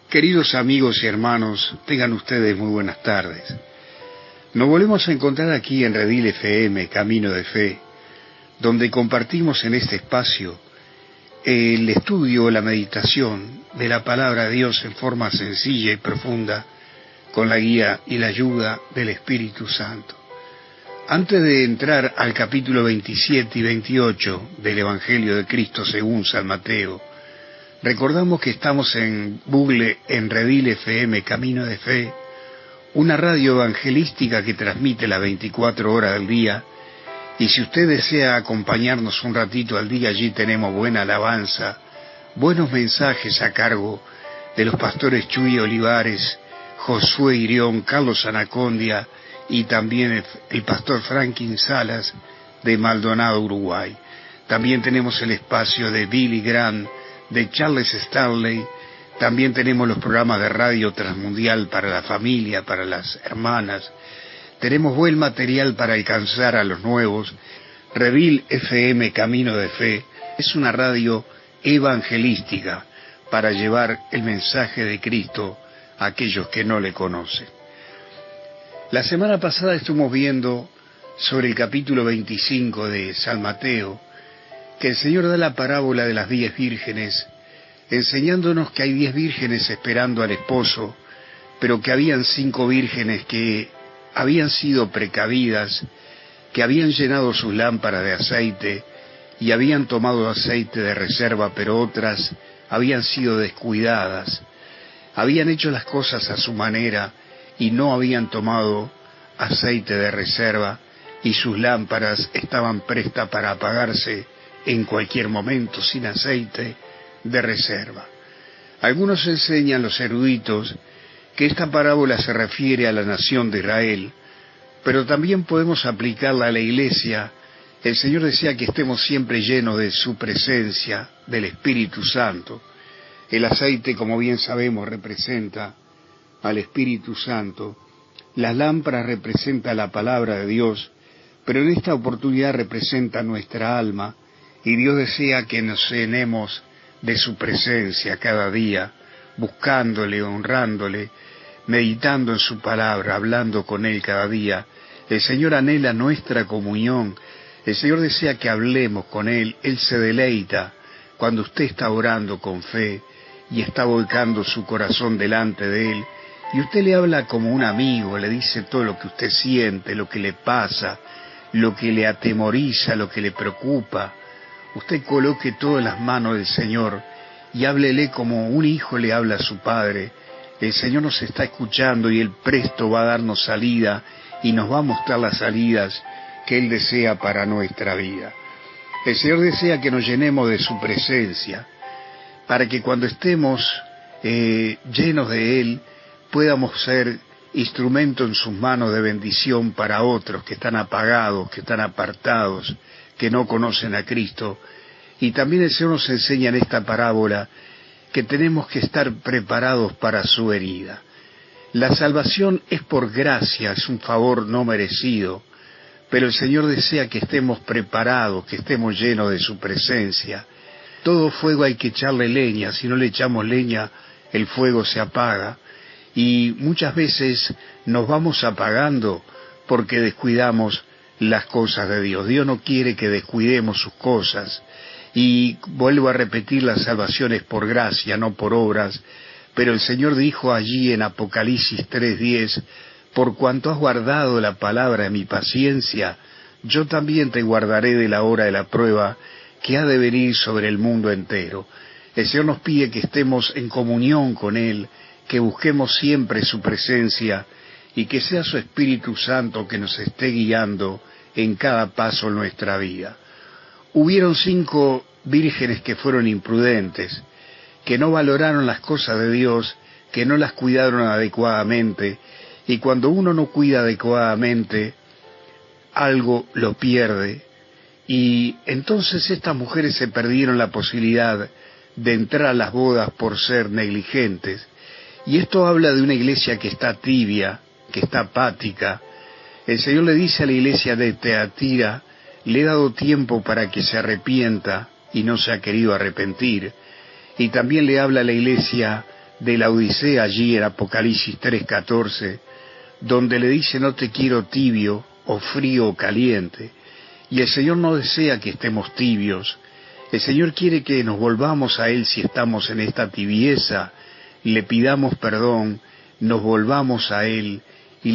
Queridos amigos y hermanos, tengan ustedes muy buenas tardes. Nos volvemos a encontrar aquí en Redil FM, Camino de Fe, donde compartimos en este espacio el estudio, la meditación de la palabra de Dios en forma sencilla y profunda, con la guía y la ayuda del Espíritu Santo. Antes de entrar al capítulo 27 y 28 del Evangelio de Cristo según San Mateo, recordamos que estamos en Google, en Redil FM, Camino de Fe, una radio evangelística que transmite las 24 horas del día, y si usted desea acompañarnos un ratito al día, allí tenemos buena alabanza, buenos mensajes a cargo de los pastores Chuy Olivares, Josué Irión, Carlos Anacondia y también el pastor Franklin Salas de Maldonado, Uruguay. También tenemos el espacio de Billy Graham, de Charles Stanley. También tenemos los programas de radio transmundial para la familia, para las hermanas. Tenemos buen material para alcanzar a los nuevos. Redil FM Camino de Fe es una radio evangelística para llevar el mensaje de Cristo a aquellos que no le conocen. La semana pasada estuvimos viendo sobre el capítulo 25 de San Mateo, que el Señor da la parábola de las 10 vírgenes, enseñándonos que hay 10 vírgenes esperando al esposo, pero que habían 5 vírgenes que habían sido precavidas, que habían llenado sus lámparas de aceite y habían tomado aceite de reserva, pero otras habían sido descuidadas, habían hecho las cosas a su manera y no habían tomado aceite de reserva, y sus lámparas estaban prestas para apagarse en cualquier momento, sin aceite de reserva. Algunos enseñan, los eruditos, que esta parábola se refiere a la nación de Israel, pero también podemos aplicarla a la iglesia. El Señor desea que estemos siempre llenos de su presencia, del Espíritu Santo. El aceite, como bien sabemos, representa al Espíritu Santo. Las lámparas representan la palabra de Dios, pero en esta oportunidad representa nuestra alma, y Dios desea que nos llenemos de su presencia cada día, buscándole, honrándole, meditando en su palabra, hablando con Él cada día. El Señor anhela nuestra comunión, el Señor desea que hablemos con Él. Él se deleita cuando usted está orando con fe y está volcando su corazón delante de Él, y usted le habla como un amigo, le dice todo lo que usted siente, lo que le pasa, lo que le atemoriza, lo que le preocupa. Usted coloque todo en las manos del Señor y háblele como un hijo le habla a su padre. El Señor nos está escuchando y Él presto va a darnos salida y nos va a mostrar las salidas que Él desea para nuestra vida. El Señor desea que nos llenemos de su presencia, para que cuando estemos llenos de Él, podamos ser instrumento en sus manos de bendición para otros que están apagados, que están apartados, que no conocen a Cristo. Y también el Señor nos enseña en esta parábola que tenemos que estar preparados para su herida. La salvación es por gracia, es un favor no merecido, pero el Señor desea que estemos preparados, que estemos llenos de su presencia. Todo fuego hay que echarle leña, si no le echamos leña, el fuego se apaga. Y muchas veces nos vamos apagando porque descuidamos las cosas de Dios. Dios no quiere que descuidemos sus cosas. Y vuelvo a repetir, la salvación es por gracia, no por obras. Pero el Señor dijo allí en Apocalipsis 3:10, por cuanto has guardado la palabra de mi paciencia, yo también te guardaré de la hora de la prueba que ha de venir sobre el mundo entero. El Señor nos pide que estemos en comunión con Él, que busquemos siempre su presencia y que sea su Espíritu Santo que nos esté guiando en cada paso de nuestra vida. Hubieron 5 vírgenes que fueron imprudentes, que no valoraron las cosas de Dios, que no las cuidaron adecuadamente, y cuando uno no cuida adecuadamente, algo lo pierde, y entonces estas mujeres se perdieron la posibilidad de entrar a las bodas por ser negligentes. Y esto habla de una iglesia que está tibia, que está apática. El Señor le dice a la iglesia de Teatira, le he dado tiempo para que se arrepienta y no se ha querido arrepentir. Y también le habla a la iglesia de la Odisea allí en Apocalipsis 3:14, donde le dice: no te quiero tibio o frío o caliente. Y el Señor no desea que estemos tibios. El Señor quiere que nos volvamos a Él si estamos en esta tibieza, le pidamos perdón, nos volvamos a Él y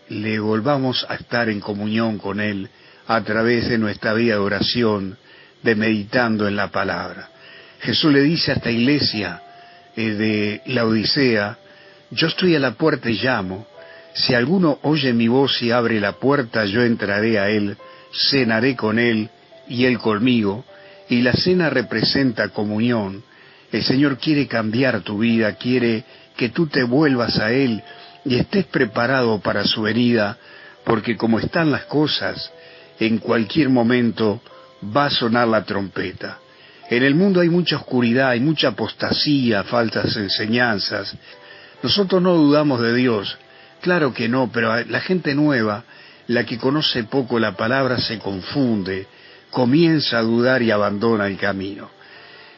le volvamos a estar en comunión con Él a través de nuestra vida de oración, de meditando en la palabra. Jesús le dice a esta iglesia de la Odisea: yo estoy a la puerta y llamo. Si alguno oye mi voz y abre la puerta, yo entraré a él, cenaré con él y él conmigo. Y la cena representa comunión. El Señor quiere cambiar tu vida, quiere que tú te vuelvas a Él y estés preparado para su venida, porque como están las cosas, en cualquier momento va a sonar la trompeta. En el mundo hay mucha oscuridad, hay mucha apostasía, falsas enseñanzas. Nosotros no dudamos de Dios, claro que no, pero la gente nueva, la que conoce poco la palabra, se confunde, comienza a dudar y abandona el camino.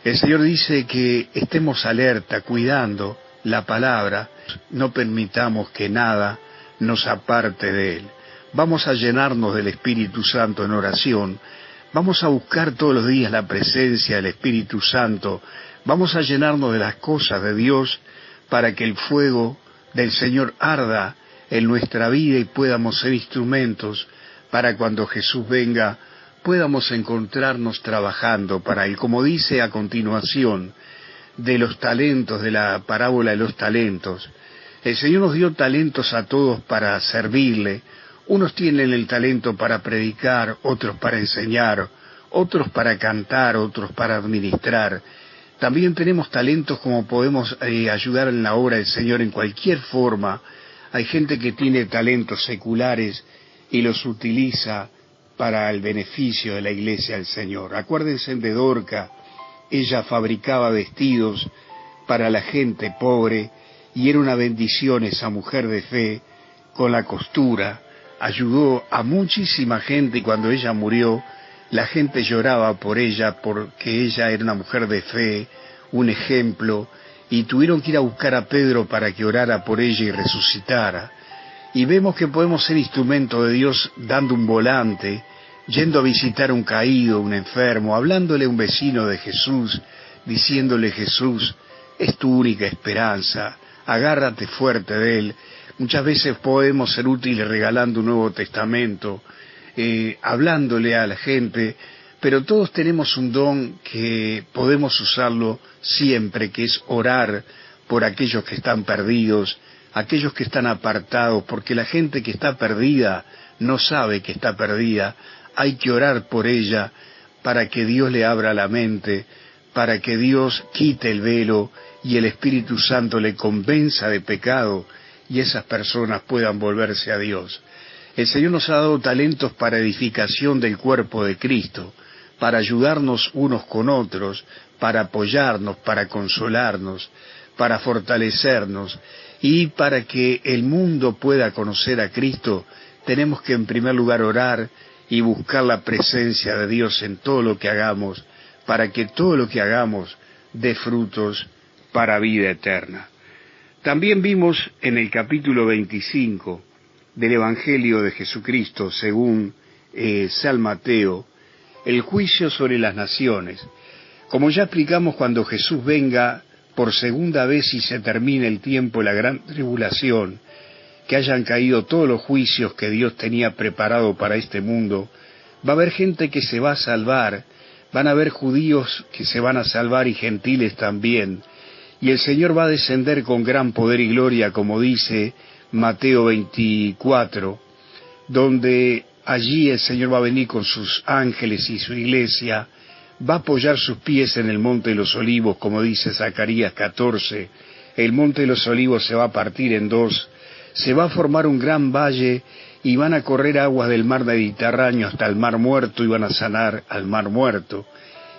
El Señor dice que estemos alerta, cuidando la palabra, no permitamos que nada nos aparte de Él. Vamos a llenarnos del Espíritu Santo en oración, vamos a buscar todos los días la presencia del Espíritu Santo, vamos a llenarnos de las cosas de Dios para que el fuego del Señor arda en nuestra vida y podamos ser instrumentos para cuando Jesús venga podamos encontrarnos trabajando para Él. Como dice a continuación de los talentos, de la parábola de los talentos, el Señor nos dio talentos a todos para servirle. Unos tienen el talento para predicar, otros para enseñar, otros para cantar, otros para administrar. También tenemos talentos como podemos ayudar en la obra del Señor en cualquier forma. Hay gente que tiene talentos seculares y los utiliza para el beneficio de la iglesia del Señor. Acuérdense de Dorca, ella fabricaba vestidos para la gente pobre y era una bendición esa mujer de fe con la costura. Ayudó a muchísima gente y cuando ella murió, la gente lloraba por ella porque ella era una mujer de fe, un ejemplo, y tuvieron que ir a buscar a Pedro para que orara por ella y resucitara. Y vemos que podemos ser instrumento de Dios dando un volante, yendo a visitar un caído, un enfermo, hablándole a un vecino de Jesús, diciéndole: Jesús es tu única esperanza, agárrate fuerte de Él. Muchas veces podemos ser útiles regalando un Nuevo Testamento, hablándole a la gente, pero todos tenemos un don que podemos usarlo siempre, que es orar por aquellos que están perdidos, aquellos que están apartados, porque la gente que está perdida no sabe que está perdida. Hay que orar por ella para que Dios le abra la mente, para que Dios quite el velo y el Espíritu Santo le convenza de pecado y esas personas puedan volverse a Dios. El Señor nos ha dado talentos para edificación del cuerpo de Cristo, para ayudarnos unos con otros, para apoyarnos, para consolarnos, para fortalecernos, y para que el mundo pueda conocer a Cristo, tenemos que en primer lugar orar y buscar la presencia de Dios en todo lo que hagamos, para que todo lo que hagamos dé frutos para vida eterna. También vimos en el capítulo 25 del Evangelio de Jesucristo, según San Mateo, el juicio sobre las naciones. Como ya explicamos, cuando Jesús venga por segunda vez y se termine el tiempo de la gran tribulación, que hayan caído todos los juicios que Dios tenía preparado para este mundo, va a haber gente que se va a salvar, van a haber judíos que se van a salvar y gentiles también, y el Señor va a descender con gran poder y gloria, como dice Mateo 24, donde allí el Señor va a venir con sus ángeles y su iglesia, va a apoyar sus pies en el Monte de los Olivos, como dice Zacarías 14, el Monte de los Olivos se va a partir en dos, se va a formar un gran valle y van a correr aguas del mar Mediterráneo hasta el mar Muerto y van a sanar al mar Muerto.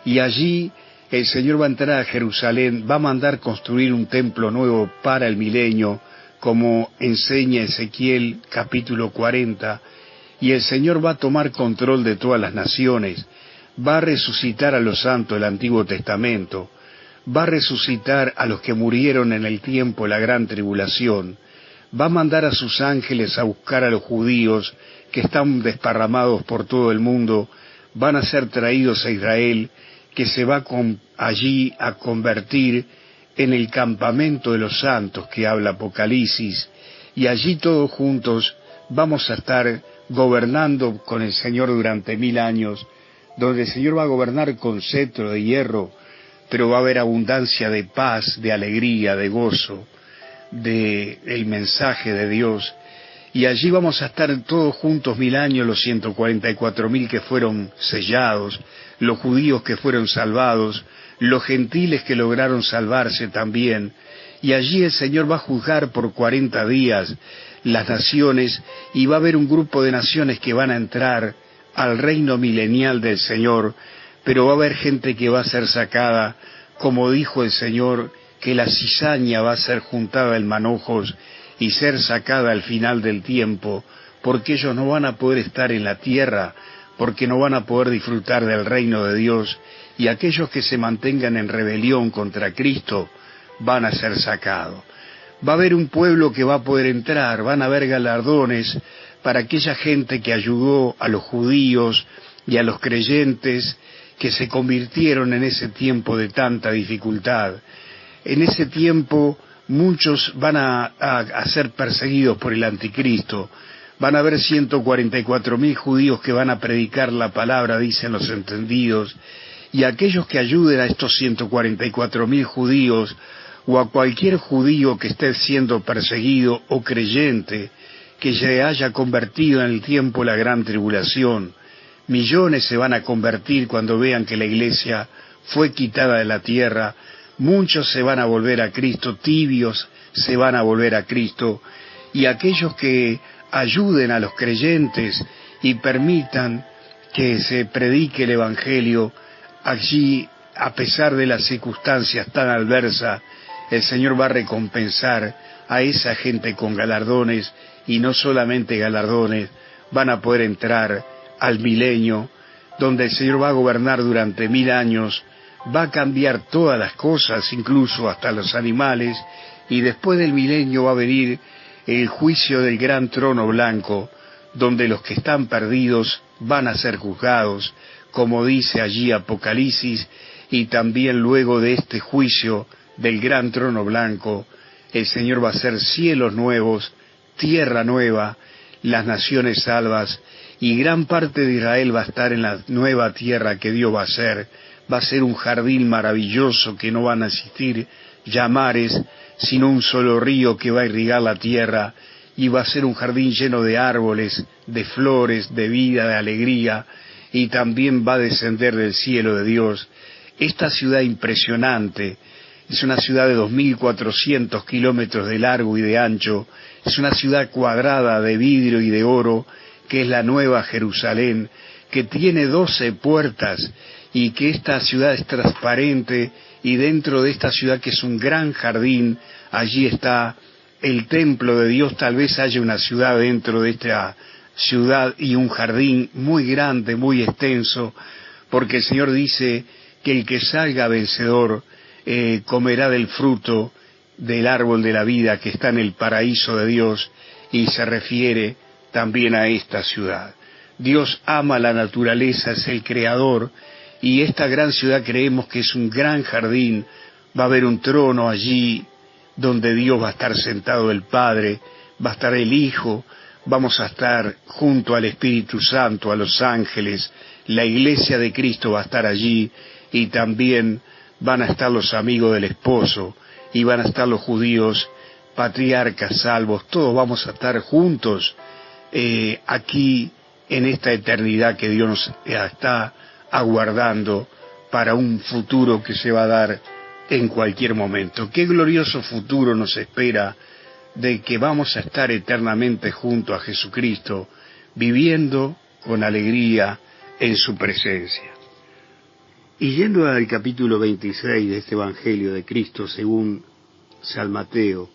Y allí el Señor va a entrar a Jerusalén, va a mandar construir un templo nuevo para el milenio, como enseña Ezequiel capítulo 40, y el Señor va a tomar control de todas las naciones, va a resucitar a los santos del Antiguo Testamento, va a resucitar a los que murieron en el tiempo de la gran tribulación, va a mandar a sus ángeles a buscar a los judíos que están desparramados por todo el mundo, van a ser traídos a Israel, que se va allí a convertir en el campamento de los santos que habla Apocalipsis, y allí todos juntos vamos a estar gobernando con el Señor durante 1000 años, donde el Señor va a gobernar con cetro de hierro, pero va a haber abundancia de paz, de alegría, de gozo, el mensaje de Dios. Y allí vamos a estar todos juntos 1000 años, los 144.000 que fueron sellados, los judíos que fueron salvados, los gentiles que lograron salvarse también. Y allí el Señor va a juzgar por 40 días las naciones, y va a haber un grupo de naciones que van a entrar al reino milenial del Señor, pero va a haber gente que va a ser sacada, como dijo el Señor, que la cizaña va a ser juntada en manojos y ser sacada al final del tiempo, porque ellos no van a poder estar en la tierra, porque no van a poder disfrutar del reino de Dios, y aquellos que se mantengan en rebelión contra Cristo van a ser sacados. Va a haber un pueblo que va a poder entrar, van a haber galardones para aquella gente que ayudó a los judíos y a los creyentes que se convirtieron en ese tiempo de tanta dificultad. En ese tiempo muchos van a ser perseguidos por el anticristo. Van a haber 144.000 judíos que van a predicar la palabra, dicen los entendidos, y aquellos que ayuden a estos 144.000 judíos, o a cualquier judío que esté siendo perseguido o creyente, que se haya convertido en el tiempo de la gran tribulación. Millones se van a convertir cuando vean que la iglesia fue quitada de la tierra. Muchos se van a volver a Cristo, tibios se van a volver a Cristo, y aquellos que ayuden a los creyentes y permitan que se predique el Evangelio, allí, a pesar de las circunstancias tan adversas, el Señor va a recompensar a esa gente con galardones, y no solamente galardones, van a poder entrar al milenio, donde el Señor va a gobernar durante 1000 años, va a cambiar todas las cosas, incluso hasta los animales, y después del milenio va a venir el juicio del gran trono blanco, donde los que están perdidos van a ser juzgados, como dice allí Apocalipsis, y también luego de este juicio del gran trono blanco, el Señor va a hacer cielos nuevos, tierra nueva, las naciones salvas, y gran parte de Israel va a estar en la nueva tierra que Dios va a ser un jardín maravilloso, que no van a existir ya mares, sino un solo río que va a irrigar la tierra, y va a ser un jardín lleno de árboles, de flores, de vida, de alegría, y también va a descender del cielo de Dios. Esta ciudad impresionante, es una ciudad de 2.400 kilómetros de largo y de ancho, es una ciudad cuadrada de vidrio y de oro, que es la Nueva Jerusalén, que tiene 12 puertas, y que esta ciudad es transparente, y dentro de esta ciudad, que es un gran jardín, allí está el templo de Dios. Tal vez haya una ciudad dentro de esta ciudad, y un jardín muy grande, muy extenso, porque el Señor dice que el que salga vencedor comerá del fruto del árbol de la vida que está en el paraíso de Dios, y se refiere también a esta ciudad. Dios ama la naturaleza, es el creador, y esta gran ciudad creemos que es un gran jardín. Va a haber un trono allí donde Dios va a estar sentado, el Padre, va a estar el Hijo, vamos a estar junto al Espíritu Santo, a los ángeles, la iglesia de Cristo va a estar allí, y también van a estar los amigos del esposo, y van a estar los judíos, patriarcas, salvos, todos vamos a estar juntos aquí en esta eternidad que Dios nos está aguardando para un futuro que se va a dar en cualquier momento. Qué glorioso futuro nos espera, de que vamos a estar eternamente junto a Jesucristo, viviendo con alegría en su presencia. Y yendo al capítulo 26 de este Evangelio de Cristo según San Mateo,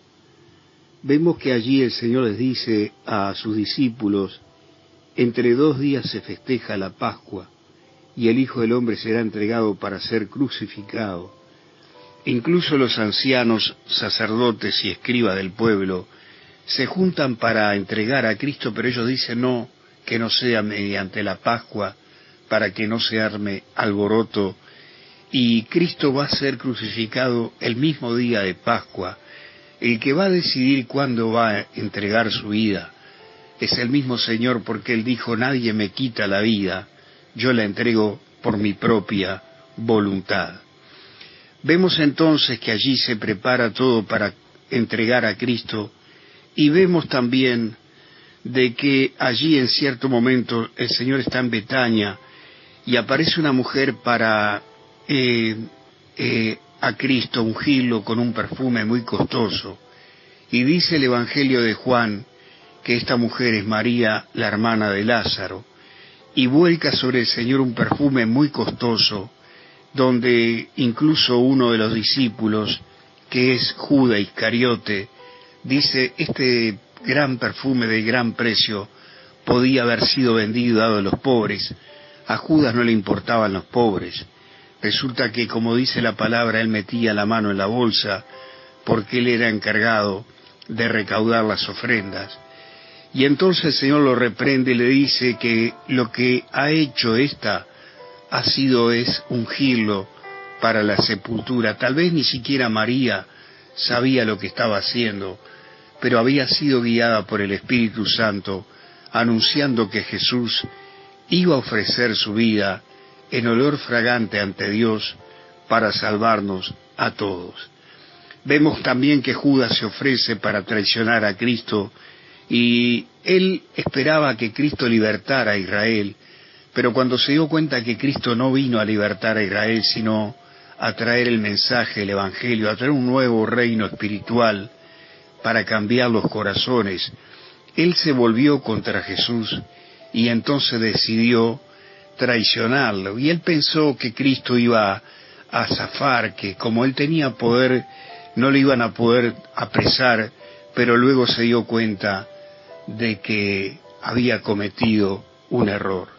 vemos que allí el Señor les dice a sus discípulos: entre 2 días se festeja la Pascua, y el Hijo del Hombre será entregado para ser crucificado. incluso los ancianos, sacerdotes y escribas del pueblo, se juntan para entregar a Cristo, pero ellos dicen no, que no sea mediante la Pascua, para que no se arme alboroto, y Cristo va a ser crucificado el mismo día de Pascua. El que va a decidir cuándo va a entregar su vida es el mismo Señor, porque Él dijo, nadie me quita la vida, yo la entrego por mi propia voluntad. Vemos entonces que allí se prepara todo para entregar a Cristo, y vemos también de que allí en cierto momento el Señor está en Betania y aparece una mujer para a Cristo ungirlo con un perfume muy costoso. Y dice el Evangelio de Juan que esta mujer es María, la hermana de Lázaro, y vuelca sobre el Señor un perfume muy costoso, donde incluso uno de los discípulos, que es Judas Iscariote, dice, este gran perfume de gran precio podía haber sido vendido y dado a los pobres. A Judas no le importaban los pobres. Resulta que, como dice la palabra, él metía la mano en la bolsa porque él era encargado de recaudar las ofrendas. Y entonces el Señor lo reprende y le dice que lo que ha hecho esta es ungirlo para la sepultura. Tal vez ni siquiera María sabía lo que estaba haciendo, pero había sido guiada por el Espíritu Santo, anunciando que Jesús iba a ofrecer su vida en olor fragante ante Dios para salvarnos a todos. Vemos también que Judas se ofrece para traicionar a Cristo, y él esperaba que Cristo libertara a Israel, pero cuando se dio cuenta que Cristo no vino a libertar a Israel, sino a traer el mensaje, el Evangelio, a traer un nuevo reino espiritual para cambiar los corazones, él se volvió contra Jesús y entonces decidió traicionarlo. Y él pensó que Cristo iba a zafar, que como él tenía poder, no le iban a poder apresar, pero luego se dio cuenta de que había cometido un error.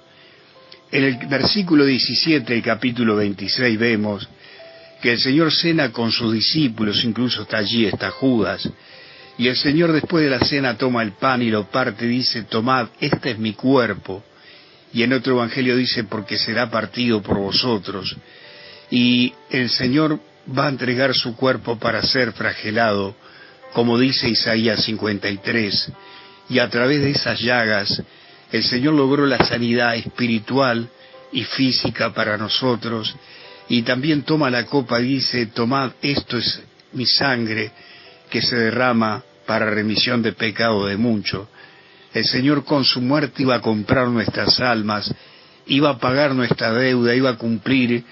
En el versículo 17 del capítulo 26 vemos que el Señor cena con sus discípulos, incluso está Judas, y el Señor después de la cena toma el pan y lo parte y dice, tomad, este es mi cuerpo. Y en otro evangelio dice, porque será partido por vosotros. Y el Señor va a entregar su cuerpo para ser flagelado, como dice Isaías 53, y a través de esas llagas el Señor logró la sanidad espiritual y física para nosotros. Y también toma la copa y dice, tomad, esto es mi sangre que se derrama para remisión de pecado de muchos. El Señor con su muerte iba a comprar nuestras almas, iba a pagar nuestra deuda, iba a cumplir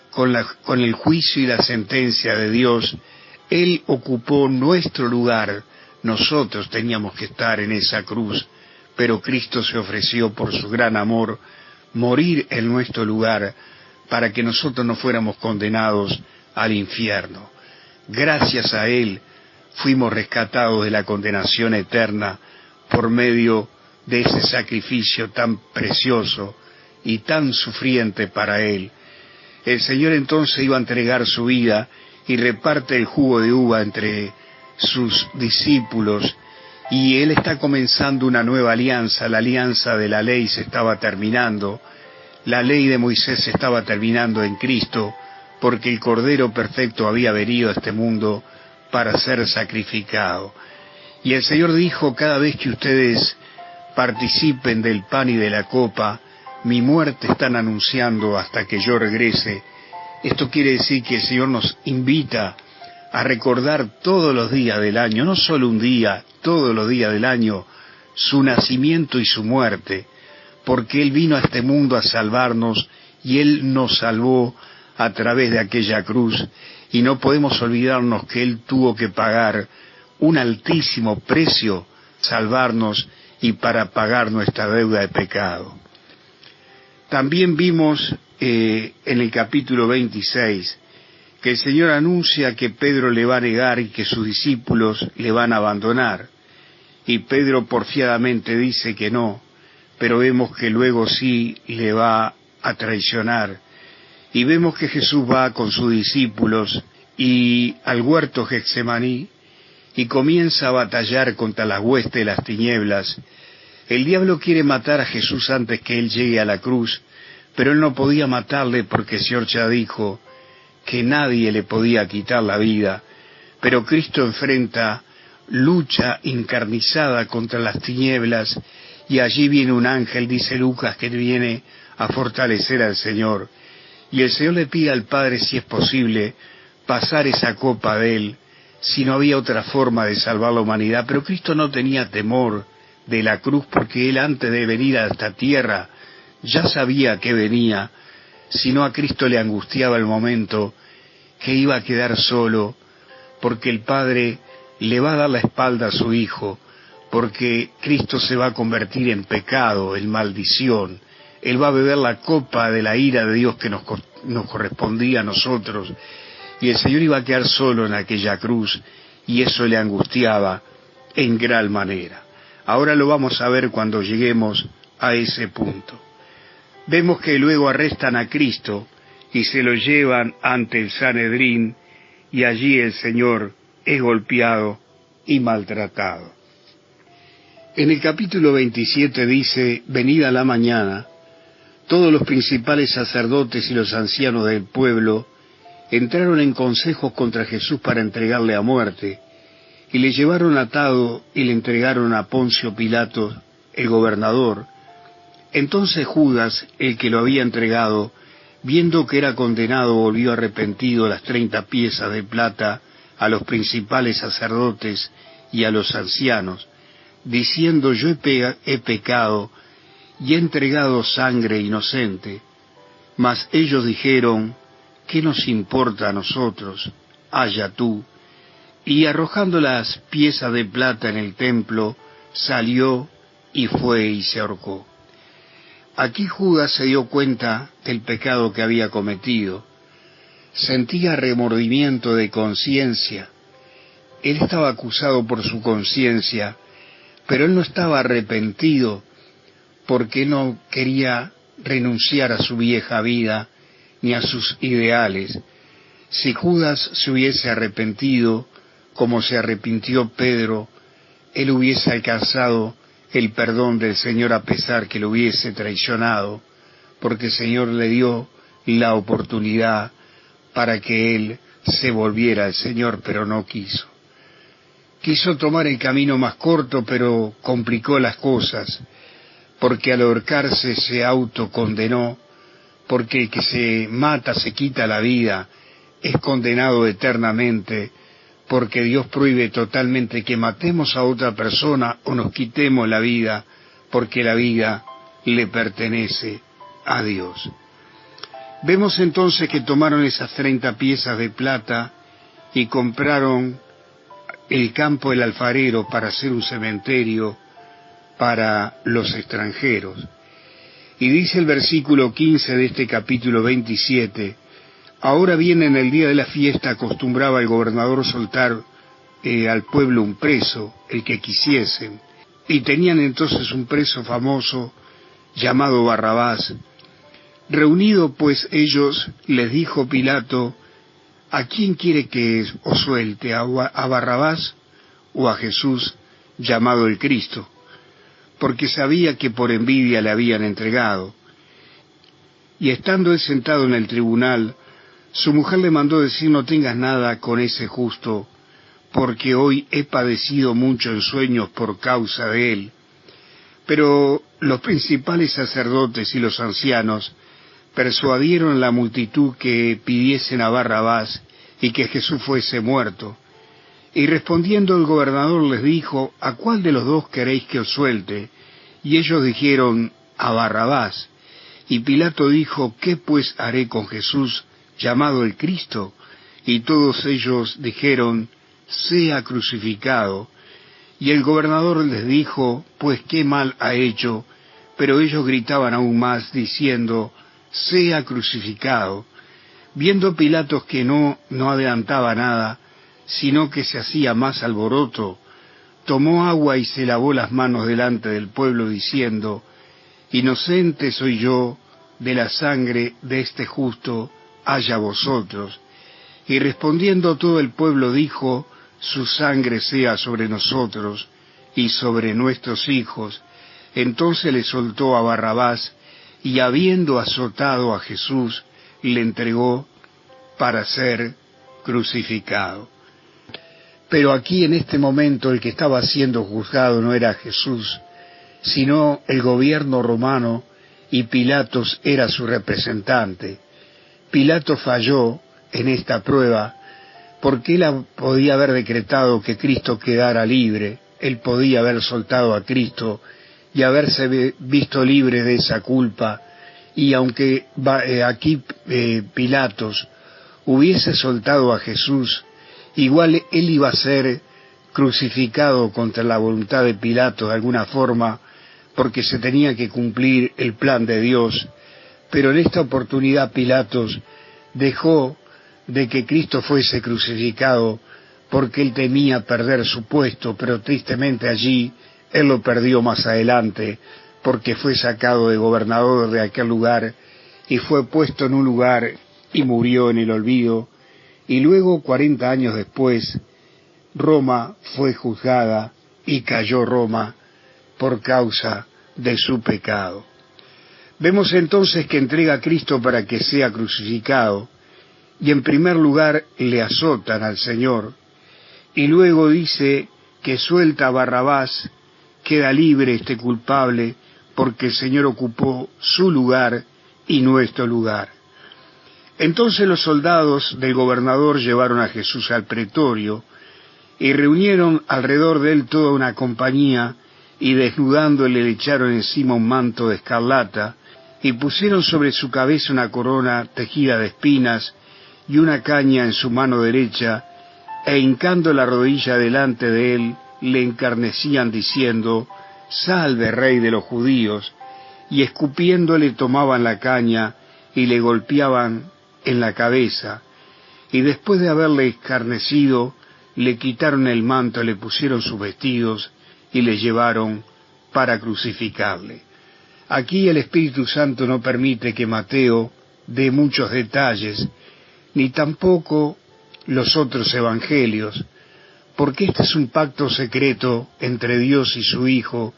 con el juicio y la sentencia de Dios. Él ocupó nuestro lugar, nosotros teníamos que estar en esa cruz, pero Cristo se ofreció por su gran amor morir en nuestro lugar para que nosotros no fuéramos condenados al infierno. Gracias a Él fuimos rescatados de la condenación eterna por medio de ese sacrificio tan precioso y tan sufriente para Él. El Señor entonces iba a entregar su vida y reparte el jugo de uva entre sus discípulos, y Él está comenzando una nueva alianza. La alianza de la ley se estaba terminando, la ley de Moisés se estaba terminando en Cristo, porque el Cordero Perfecto había venido a este mundo para ser sacrificado. Y el Señor dijo, cada vez que ustedes participen del pan y de la copa, mi muerte están anunciando hasta que yo regrese. Esto quiere decir que el Señor nos invita a recordar todos los días del año, no solo un día, todos los días del año, su nacimiento y su muerte, porque Él vino a este mundo a salvarnos y Él nos salvó a través de aquella cruz, y no podemos olvidarnos que Él tuvo que pagar un altísimo precio, salvarnos y para pagar nuestra deuda de pecado. También vimos en el capítulo 26 que el Señor anuncia que Pedro le va a negar y que sus discípulos le van a abandonar. Y Pedro porfiadamente dice que no, pero vemos que luego sí le va a traicionar. Y vemos que Jesús va con sus discípulos y al huerto Getsemaní y comienza a batallar contra las huestes de las tinieblas. El diablo quiere matar a Jesús antes que él llegue a la cruz, pero él no podía matarle porque el Señor ya dijo que nadie le podía quitar la vida. Pero Cristo enfrenta lucha encarnizada contra las tinieblas, y allí viene un ángel, dice Lucas, que viene a fortalecer al Señor. Y el Señor le pide al Padre, si es posible, pasar esa copa de él, si no había otra forma de salvar la humanidad. Pero Cristo no tenía temor de la cruz, porque él, antes de venir a esta tierra, ya sabía que venía, sino a Cristo le angustiaba el momento que iba a quedar solo, porque el Padre le va a dar la espalda a su Hijo, porque Cristo se va a convertir en pecado, en maldición. Él va a beber la copa de la ira de Dios que nos correspondía a nosotros, y el Señor iba a quedar solo en aquella cruz, y eso le angustiaba en gran manera. Ahora lo vamos a ver cuando lleguemos a ese punto. Vemos que luego arrestan a Cristo y se lo llevan ante el Sanedrín, y allí el Señor es golpeado y maltratado. En el capítulo 27 dice: venida la mañana, todos los principales sacerdotes y los ancianos del pueblo entraron en consejos contra Jesús para entregarle a muerte, y le llevaron atado y le entregaron a Poncio Pilato, el gobernador. Entonces Judas, el que lo había entregado, viendo que era condenado, volvió arrepentido las 30 piezas de plata a los principales sacerdotes y a los ancianos, diciendo: yo he pecado y he entregado sangre inocente. Mas ellos dijeron: ¿qué nos importa a nosotros? Haya tú. Y arrojando las piezas de plata en el templo, salió y fue y se ahorcó. Aquí Judas se dio cuenta del pecado que había cometido. Sentía remordimiento de conciencia. Él estaba acusado por su conciencia, pero él no estaba arrepentido, porque no quería renunciar a su vieja vida ni a sus ideales. Si Judas se hubiese arrepentido, como se arrepintió Pedro, él hubiese alcanzado el perdón del Señor a pesar que lo hubiese traicionado, porque el Señor le dio la oportunidad para que él se volviera al Señor, pero no quiso. Quiso tomar el camino más corto, pero complicó las cosas, porque al ahorcarse se autocondenó, porque el que se mata, se quita la vida, es condenado eternamente, porque Dios prohíbe totalmente que matemos a otra persona o nos quitemos la vida, porque la vida le pertenece a Dios. Vemos entonces que tomaron esas 30 piezas de plata y compraron el campo del alfarero para hacer un cementerio para los extranjeros. Y dice el versículo 15 de este capítulo 27, ahora bien, en el día de la fiesta acostumbraba el gobernador soltar al pueblo un preso, el que quisiesen, y tenían entonces un preso famoso llamado Barrabás. Reunido pues ellos, les dijo Pilato: ¿a quién quiere que os suelte, a Barrabás o a Jesús llamado el Cristo? Porque sabía que por envidia le habían entregado. Y estando él sentado en el tribunal, su mujer le mandó decir: no tengas nada con ese justo, porque hoy he padecido mucho en sueños por causa de él. Pero los principales sacerdotes y los ancianos persuadieron a la multitud que pidiesen a Barrabás y que Jesús fuese muerto. Y respondiendo el gobernador les dijo: ¿a cuál de los dos queréis que os suelte? Y ellos dijeron: a Barrabás. Y Pilato dijo: ¿qué pues haré con Jesús llamado el Cristo? Y todos ellos dijeron: sea crucificado. Y el gobernador les dijo: pues qué mal ha hecho. Pero ellos gritaban aún más, diciendo: sea crucificado. Viendo Pilatos que no adelantaba nada, sino que se hacía más alboroto, tomó agua y se lavó las manos delante del pueblo, diciendo: inocente soy yo de la sangre de este justo, haya vosotros. Y respondiendo todo el pueblo dijo: su sangre sea sobre nosotros y sobre nuestros hijos. Entonces le soltó a Barrabás, y habiendo azotado a Jesús, le entregó para ser crucificado. Pero aquí en este momento el que estaba siendo juzgado no era Jesús, sino el gobierno romano, y Pilatos era su representante. Pilato falló en esta prueba porque él podía haber decretado que Cristo quedara libre, él podía haber soltado a Cristo y haberse visto libre de esa culpa, y aunque aquí Pilatos hubiese soltado a Jesús, igual él iba a ser crucificado contra la voluntad de Pilato de alguna forma, porque se tenía que cumplir el plan de Dios. Pero en esta oportunidad Pilatos dejó de que Cristo fuese crucificado porque él temía perder su puesto, pero tristemente allí él lo perdió más adelante, porque fue sacado de gobernador de aquel lugar y fue puesto en un lugar y murió en el olvido. Y luego, 40 años después, Roma fue juzgada y cayó Roma por causa de su pecado. Vemos entonces que entrega a Cristo para que sea crucificado, y en primer lugar le azotan al Señor, y luego dice que suelta a Barrabás, queda libre este culpable, porque el Señor ocupó su lugar y nuestro lugar. Entonces los soldados del gobernador llevaron a Jesús al pretorio, y reunieron alrededor de él toda una compañía, y desnudándole le echaron encima un manto de escarlata, y pusieron sobre su cabeza una corona tejida de espinas, y una caña en su mano derecha, e hincando la rodilla delante de él, le encarnecían diciendo: «Salve, Rey de los judíos», y escupiéndole tomaban la caña y le golpeaban en la cabeza, y después de haberle escarnecido, le quitaron el manto, le pusieron sus vestidos y le llevaron para crucificarle. Aquí el Espíritu Santo no permite que Mateo dé muchos detalles, ni tampoco los otros evangelios, porque este es un pacto secreto entre Dios y su Hijo,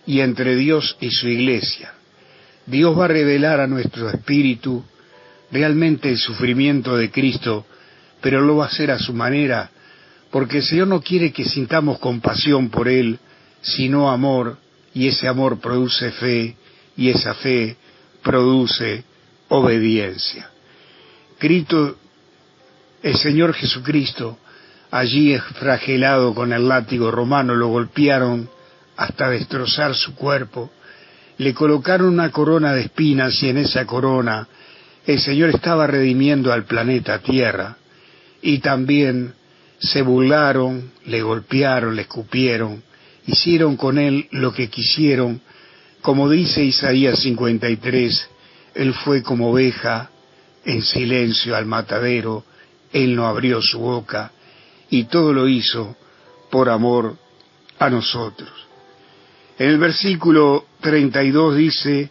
y entre Dios y su Iglesia. Dios va a revelar a nuestro espíritu realmente el sufrimiento de Cristo, pero lo va a hacer a su manera, porque el Señor no quiere que sintamos compasión por Él, sino amor, y ese amor produce fe, y esa fe produce obediencia. Cristo, el Señor Jesucristo, allí flagelado con el látigo romano, lo golpearon hasta destrozar su cuerpo, le colocaron una corona de espinas, y en esa corona el Señor estaba redimiendo al planeta Tierra, y también se burlaron, le golpearon, le escupieron, hicieron con él lo que quisieron. Como dice Isaías 53, él fue como oveja en silencio al matadero, él no abrió su boca, y todo lo hizo por amor a nosotros. En el versículo 32 dice: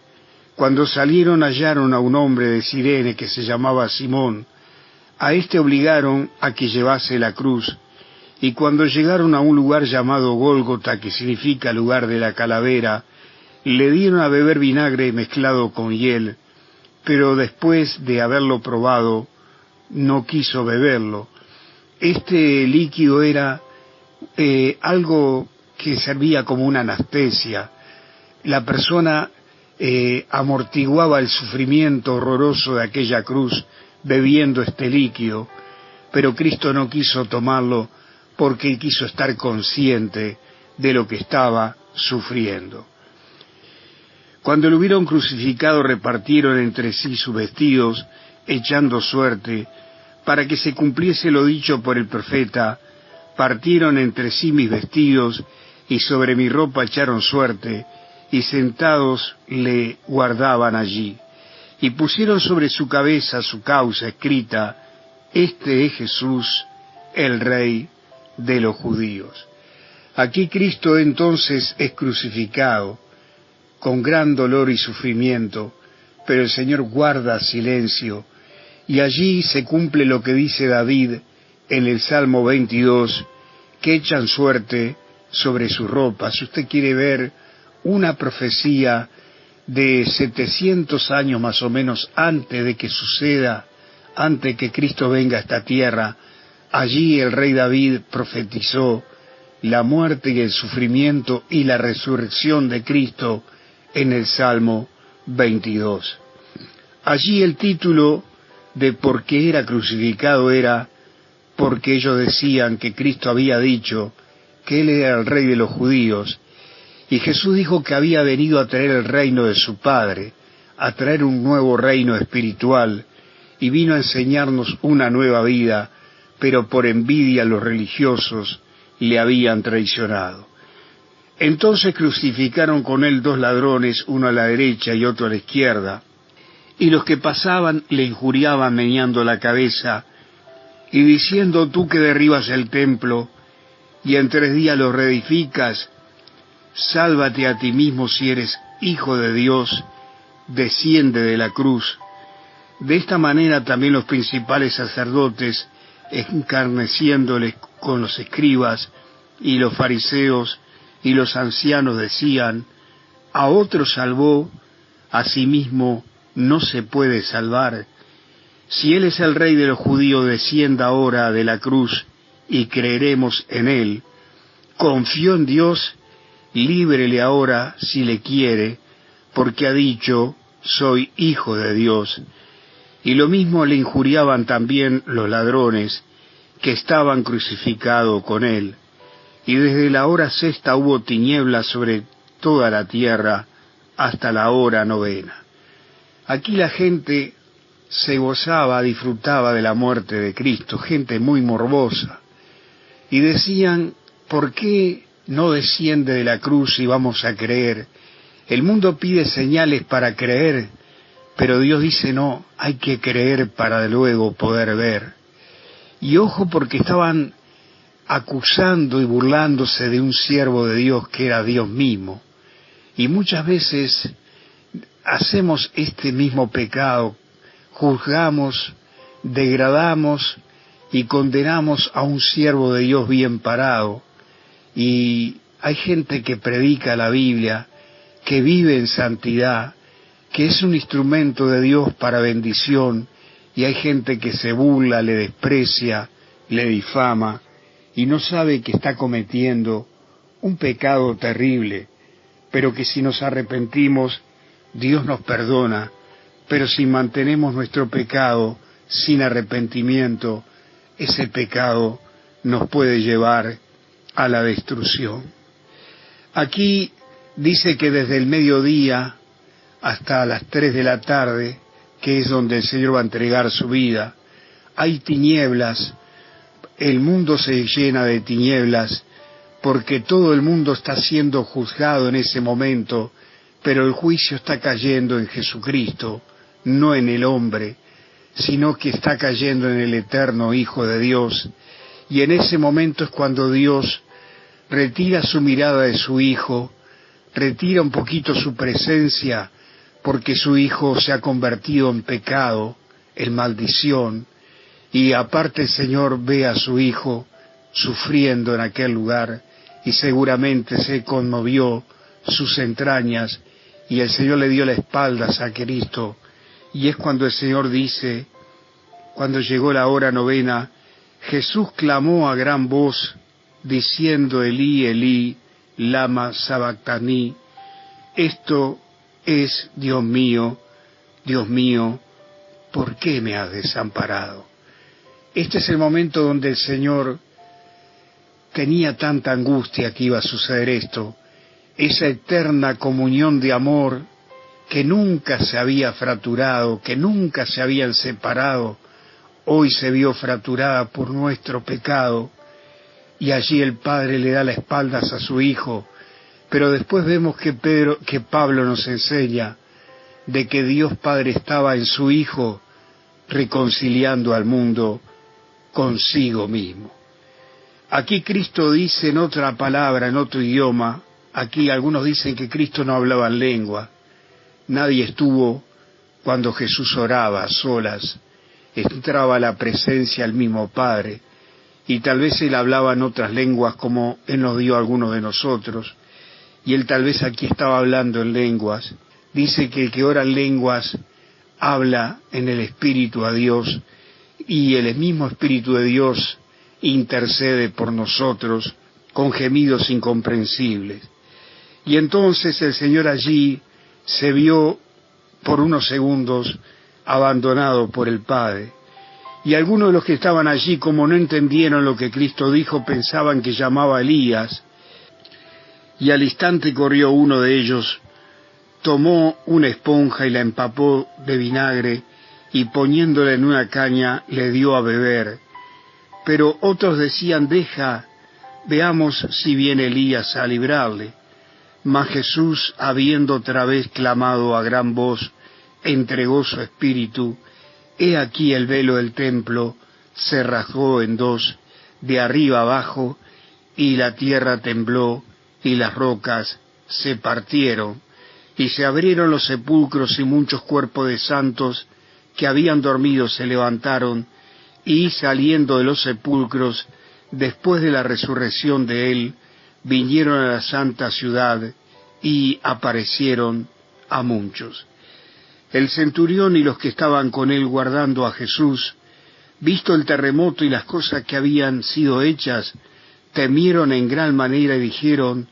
cuando salieron hallaron a un hombre de Cirene que se llamaba Simón. A éste obligaron a que llevase la cruz, y cuando llegaron a un lugar llamado Gólgota, que significa lugar de la calavera, le dieron a beber vinagre mezclado con hiel, pero después de haberlo probado, no quiso beberlo. Este líquido era algo que servía como una anestesia. La persona amortiguaba el sufrimiento horroroso de aquella cruz bebiendo este líquido, pero Cristo no quiso tomarlo porque quiso estar consciente de lo que estaba sufriendo. Cuando lo hubieron crucificado, repartieron entre sí sus vestidos, echando suerte, para que se cumpliese lo dicho por el profeta: partieron entre sí mis vestidos, y sobre mi ropa echaron suerte, y sentados le guardaban allí. Y pusieron sobre su cabeza su causa escrita: Este es Jesús, el Rey de los judíos. Aquí Cristo entonces es crucificado, con gran dolor y sufrimiento, pero el Señor guarda silencio, Y allí se cumple lo que dice David en el Salmo 22, que echan suerte sobre sus ropas. Si usted quiere ver una profecía de 700 años más o menos antes de que suceda, antes de que Cristo venga a esta tierra, allí el rey David profetizó la muerte y el sufrimiento y la resurrección de Cristo en el Salmo 22. Allí el título de por qué era crucificado era porque ellos decían que Cristo había dicho que Él era el rey de los judíos, y Jesús dijo que había venido a traer el reino de su Padre, a traer un nuevo reino espiritual, y vino a enseñarnos una nueva vida, pero por envidia los religiosos le habían traicionado. Entonces crucificaron con Él 2 ladrones, uno a la derecha y otro a la izquierda, y los que pasaban le injuriaban meneando la cabeza, y diciendo: tú que derribas el templo, y en 3 días lo reedificas, sálvate a ti mismo si eres hijo de Dios, desciende de la cruz. De esta manera también los principales sacerdotes, escarneciéndoles con los escribas y los fariseos y los ancianos, decían: a otro salvó, a sí mismo no se puede salvar. Si Él es el Rey de los judíos, descienda ahora de la cruz y creeremos en Él. Confió en Dios, líbrele ahora si le quiere, porque ha dicho: soy hijo de Dios. Y lo mismo le injuriaban también los ladrones que estaban crucificados con Él. Y desde la hora 6 hubo tinieblas sobre toda la tierra hasta la hora 9. Aquí la gente se gozaba, disfrutaba de la muerte de Cristo, gente muy morbosa. Y decían: ¿por qué no desciende de la cruz y vamos a creer? El mundo pide señales para creer, pero Dios dice: no, hay que creer para luego poder ver. Y ojo, porque estaban acusando y burlándose de un siervo de Dios que era Dios mismo. Y muchas veces hacemos este mismo pecado, juzgamos, degradamos y condenamos a un siervo de Dios bien parado. Y hay gente que predica la Biblia, que vive en santidad, que es un instrumento de Dios para bendición, y hay gente que se burla, le desprecia, le difama, y no sabe que está cometiendo un pecado terrible, pero que si nos arrepentimos, Dios nos perdona, pero si mantenemos nuestro pecado sin arrepentimiento, ese pecado nos puede llevar a la destrucción. Aquí dice que desde el mediodía hasta las 3 de la tarde, que es donde el Señor va a entregar su vida, hay tinieblas, el mundo se llena de tinieblas, porque todo el mundo está siendo juzgado en ese momento, pero el juicio está cayendo en Jesucristo, no en el hombre, sino que está cayendo en el eterno Hijo de Dios, y en ese momento es cuando Dios retira su mirada de su Hijo, retira un poquito su presencia, porque su Hijo se ha convertido en pecado, en maldición, y aparte el Señor ve a su Hijo sufriendo en aquel lugar, y seguramente se conmovió sus entrañas, y el Señor le dio la espalda a Cristo, y es cuando el Señor dice, cuando llegó la hora 9, Jesús clamó a gran voz, diciendo: Elí, Elí, lama sabactani. Esto es: Dios mío, ¿por qué me has desamparado? Este es el momento donde el Señor tenía tanta angustia que iba a suceder esto, esa eterna comunión de amor que nunca se había fracturado, que nunca se habían separado, hoy se vio fracturada por nuestro pecado, y allí el Padre le da la espalda a su Hijo. Pero después vemos que Pablo nos enseña de que Dios Padre estaba en su Hijo reconciliando al mundo consigo mismo. Aquí Cristo dice en otra palabra, en otro idioma, aquí algunos dicen que Cristo no hablaba en lengua. Nadie estuvo cuando Jesús oraba a solas, entraba a la presencia del mismo Padre, y tal vez él hablaba en otras lenguas como él nos dio a algunos de nosotros, y él tal vez aquí estaba hablando en lenguas. Dice que el que ora en lenguas habla en el Espíritu a Dios, y el mismo Espíritu de Dios intercede por nosotros con gemidos incomprensibles. Y entonces el Señor allí se vio por unos segundos abandonado por el Padre. Y algunos de los que estaban allí, como no entendieron lo que Cristo dijo, pensaban que llamaba a Elías, y al instante corrió uno de ellos, tomó una esponja y la empapó de vinagre, y poniéndola en una caña le dio a beber. Pero otros decían: deja, veamos si viene Elías a librarle. Mas Jesús, habiendo otra vez clamado a gran voz, entregó su espíritu. He aquí el velo del templo se rasgó en dos, de arriba abajo, y la tierra tembló, y las rocas se partieron, y se abrieron los sepulcros, y muchos cuerpos de santos que habían dormido se levantaron, y saliendo de los sepulcros, después de la resurrección de él, vinieron a la santa ciudad, y aparecieron a muchos. El centurión y los que estaban con él guardando a Jesús, visto el terremoto y las cosas que habían sido hechas, temieron en gran manera y dijeron: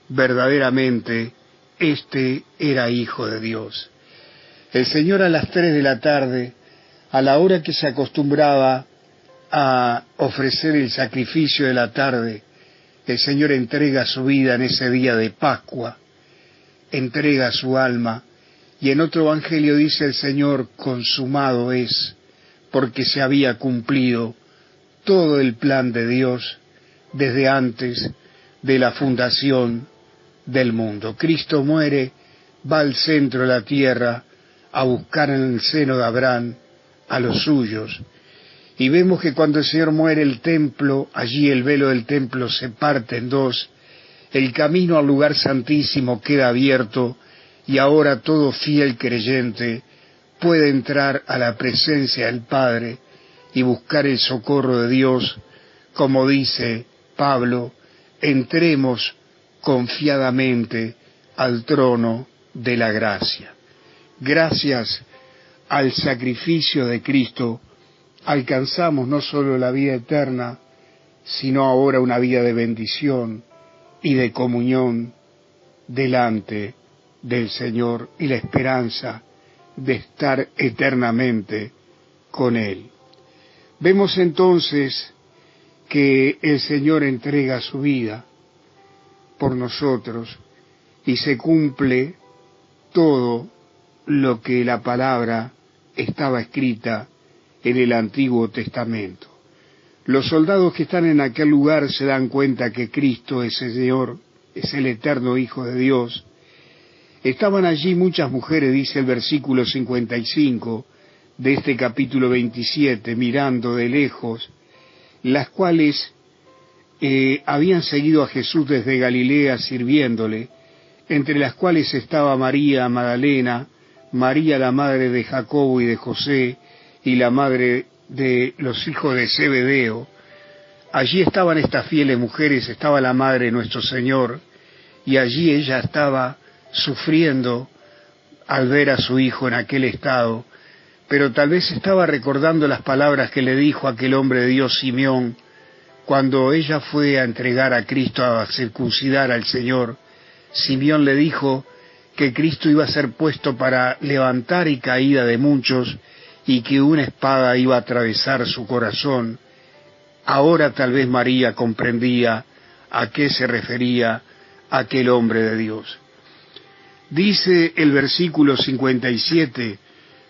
verdaderamente, este era Hijo de Dios. El Señor a las 3 de la tarde, a la hora que se acostumbraba a ofrecer el sacrificio de la tarde, el Señor entrega su vida en ese día de Pascua, entrega su alma, y en otro evangelio dice el Señor: consumado es, porque se había cumplido todo el plan de Dios desde antes de la fundación del mundo. Cristo muere, va al centro de la tierra a buscar en el seno de Abraham a los suyos, y vemos que cuando el Señor muere, el templo, allí el velo del templo se parte en dos, el camino al lugar santísimo queda abierto, y ahora todo fiel creyente puede entrar a la presencia del Padre y buscar el socorro de Dios, como dice Pablo: entremos confiadamente al trono de la gracia. Gracias al sacrificio de Cristo alcanzamos no solo la vida eterna, sino ahora una vida de bendición y de comunión delante del Señor, y la esperanza de estar eternamente con Él. Vemos entonces que el Señor entrega su vida por nosotros, y se cumple todo lo que la palabra estaba escrita en el Antiguo Testamento. Los soldados que están en aquel lugar se dan cuenta que Cristo es el Señor, es el eterno Hijo de Dios. Estaban allí muchas mujeres, dice el versículo 55 de este capítulo 27, mirando de lejos, las cuales habían seguido a Jesús desde Galilea sirviéndole, entre las cuales estaba María Magdalena, María la madre de Jacobo y de José, y la madre de los hijos de Zebedeo. Allí estaban estas fieles mujeres, estaba la madre de nuestro Señor, y allí ella estaba sufriendo al ver a su hijo en aquel estado, pero tal vez estaba recordando las palabras que le dijo aquel hombre de Dios, Simeón, cuando ella fue a entregar a Cristo, a circuncidar al Señor. Simeón le dijo que Cristo iba a ser puesto para levantar y caída de muchos, y que una espada iba a atravesar su corazón. Ahora tal vez María comprendía a qué se refería aquel hombre de Dios. Dice el versículo 57,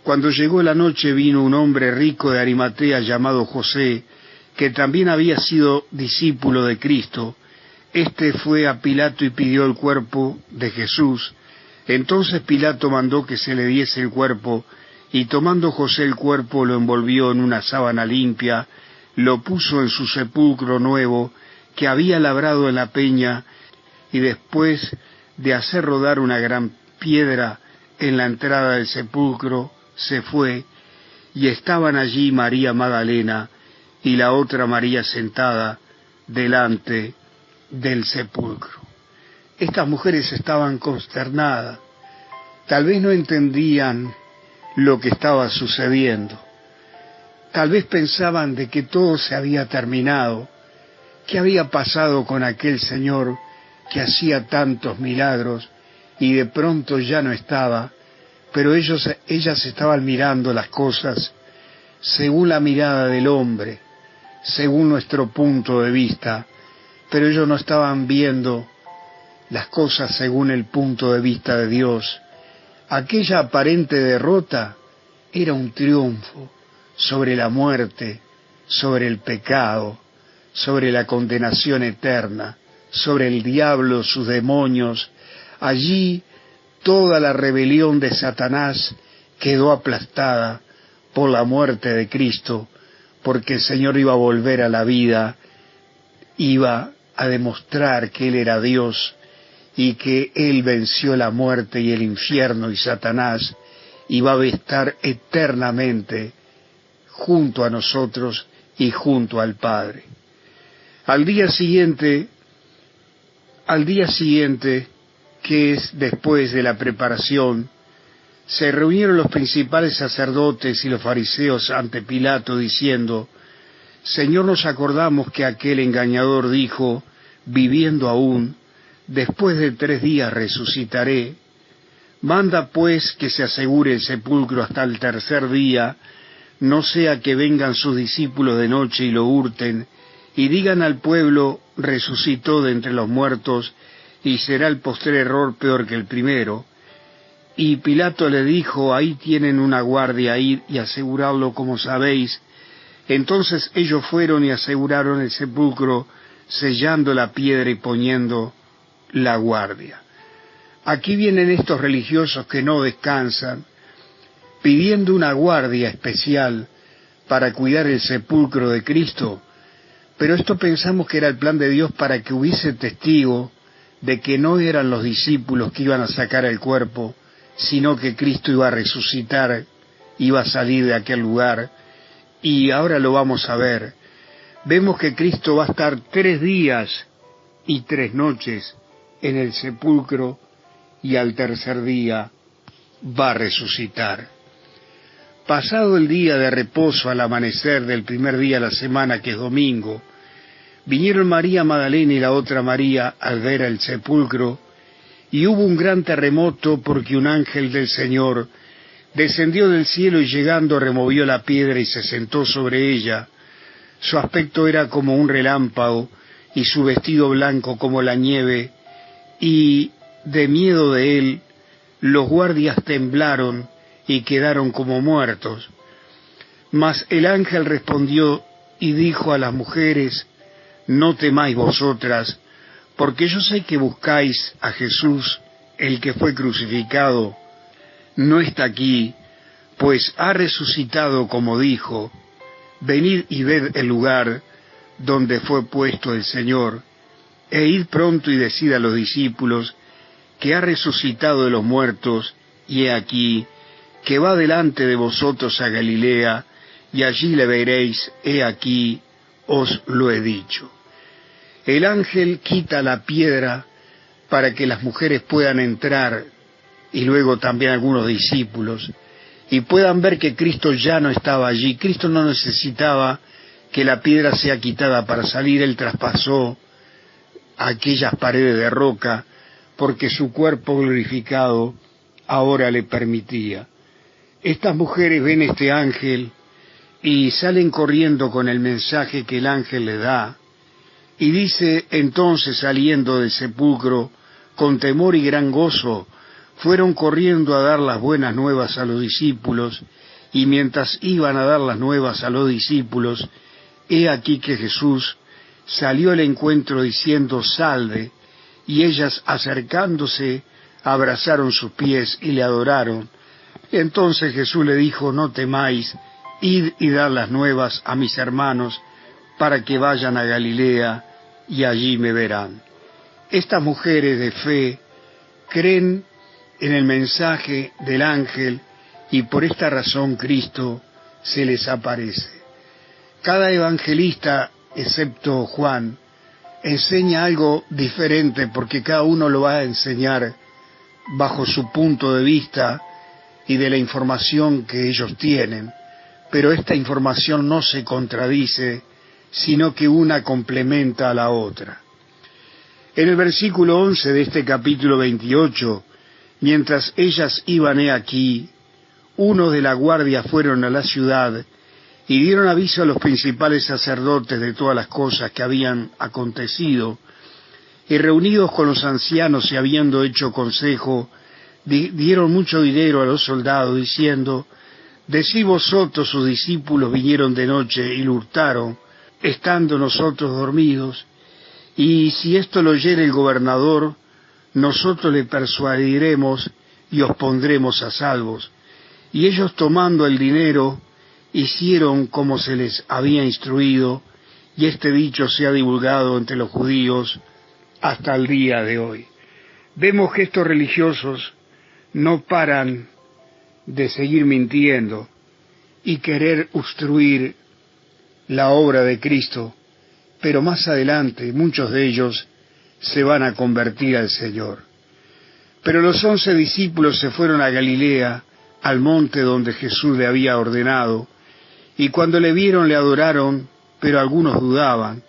cuando llegó la noche vino un hombre rico de Arimatea llamado José, que también había sido discípulo de Cristo. Este fue a Pilato y pidió el cuerpo de Jesús. Entonces Pilato mandó que se le diese el cuerpo, y tomando José el cuerpo lo envolvió en una sábana limpia, lo puso en su sepulcro nuevo que había labrado en la peña, y después de hacer rodar una gran piedra en la entrada del sepulcro, se fue, y estaban allí María Magdalena y la otra María sentada delante del sepulcro. Estas mujeres estaban consternadas, tal vez no entendían lo que estaba sucediendo, tal vez pensaban de que todo se había terminado. ¿Qué había pasado con aquel Señor que hacía tantos milagros y de pronto ya no estaba? Pero ellas estaban mirando las cosas según la mirada del hombre, según nuestro punto de vista, pero ellos no estaban viendo las cosas según el punto de vista de Dios. Aquella aparente derrota era un triunfo sobre la muerte, sobre el pecado, sobre la condenación eterna, sobre el diablo, sus demonios. Allí toda la rebelión de Satanás quedó aplastada por la muerte de Cristo, porque el Señor iba a volver a la vida, iba a demostrar que Él era Dios y que Él venció la muerte y el infierno y Satanás, y va a estar eternamente junto a nosotros y junto al Padre. Al día siguiente, que es después de la preparación, se reunieron los principales sacerdotes y los fariseos ante Pilato diciendo: Señor, nos acordamos que aquel engañador dijo, viviendo aún, después de 3 días resucitaré. Manda pues que se asegure el sepulcro hasta el 3er día, no sea que vengan sus discípulos de noche y lo hurten, y digan al pueblo, resucitó de entre los muertos, y será el postrer error peor que el primero. Y Pilato le dijo: ahí tienen una guardia, id y aseguradlo como sabéis. Entonces ellos fueron y aseguraron el sepulcro, sellando la piedra y poniendo la guardia. Aquí vienen estos religiosos que no descansan, pidiendo una guardia especial para cuidar el sepulcro de Cristo, pero esto pensamos que era el plan de Dios para que hubiese testigo de que no eran los discípulos que iban a sacar el cuerpo, sino que Cristo iba a resucitar, iba a salir de aquel lugar, y ahora lo vamos a ver. Vemos que Cristo va a estar 3 días y 3 noches en el sepulcro, y al 3er día va a resucitar. Pasado el día de reposo al amanecer del primer día de la semana, que es domingo, vinieron María Magdalena y la otra María al ver el sepulcro, y hubo un gran terremoto porque un ángel del Señor descendió del cielo y llegando removió la piedra y se sentó sobre ella. Su aspecto era como un relámpago y su vestido blanco como la nieve, y de miedo de él los guardias temblaron y quedaron como muertos. Mas el ángel respondió y dijo a las mujeres: no temáis vosotras, porque yo sé que buscáis a Jesús, el que fue crucificado. No está aquí, pues ha resucitado como dijo. Venid y ved el lugar donde fue puesto el Señor, e id pronto y decid a los discípulos que ha resucitado de los muertos, y he aquí, que va delante de vosotros a Galilea, y allí le veréis, he aquí, os lo he dicho. El ángel quita la piedra para que las mujeres puedan entrar, y luego también algunos discípulos, y puedan ver que Cristo ya no estaba allí. Cristo no necesitaba que la piedra sea quitada para salir. Él traspasó aquellas paredes de roca, porque su cuerpo glorificado ahora le permitía. Estas mujeres ven este ángel y salen corriendo con el mensaje que el ángel le da, y dice: entonces saliendo del sepulcro, con temor y gran gozo, fueron corriendo a dar las buenas nuevas a los discípulos, y mientras iban a dar las nuevas a los discípulos, he aquí que Jesús salió al encuentro diciendo: salve, y ellas acercándose abrazaron sus pies y le adoraron. Entonces Jesús le dijo: no temáis, id y dad las nuevas a mis hermanos, para que vayan a Galilea, y allí me verán. Estas mujeres de fe creen en el mensaje del ángel, y por esta razón Cristo se les aparece. Cada evangelista, excepto Juan, enseña algo diferente porque cada uno lo va a enseñar bajo su punto de vista y de la información que ellos tienen, pero esta información no se contradice, sino que una complementa a la otra. En el versículo 11 de este capítulo 28, mientras ellas iban aquí, unos de la guardia fueron a la ciudad y dieron aviso a los principales sacerdotes de todas las cosas que habían acontecido, y reunidos con los ancianos y habiendo hecho consejo, dieron mucho dinero a los soldados, diciendo: decid vosotros, sus discípulos vinieron de noche y lo hurtaron, estando nosotros dormidos, y si esto lo oyere el gobernador, nosotros le persuadiremos y os pondremos a salvos. Y ellos, tomando el dinero, hicieron como se les había instruido, y este dicho se ha divulgado entre los judíos hasta el día de hoy. Vemos que estos religiosos no paran de seguir mintiendo y querer obstruir la obra de Cristo, pero más adelante muchos de ellos se van a convertir al Señor. Pero los 11 discípulos se fueron a Galilea, al monte donde Jesús le había ordenado, y cuando le vieron le adoraron, pero algunos dudaban.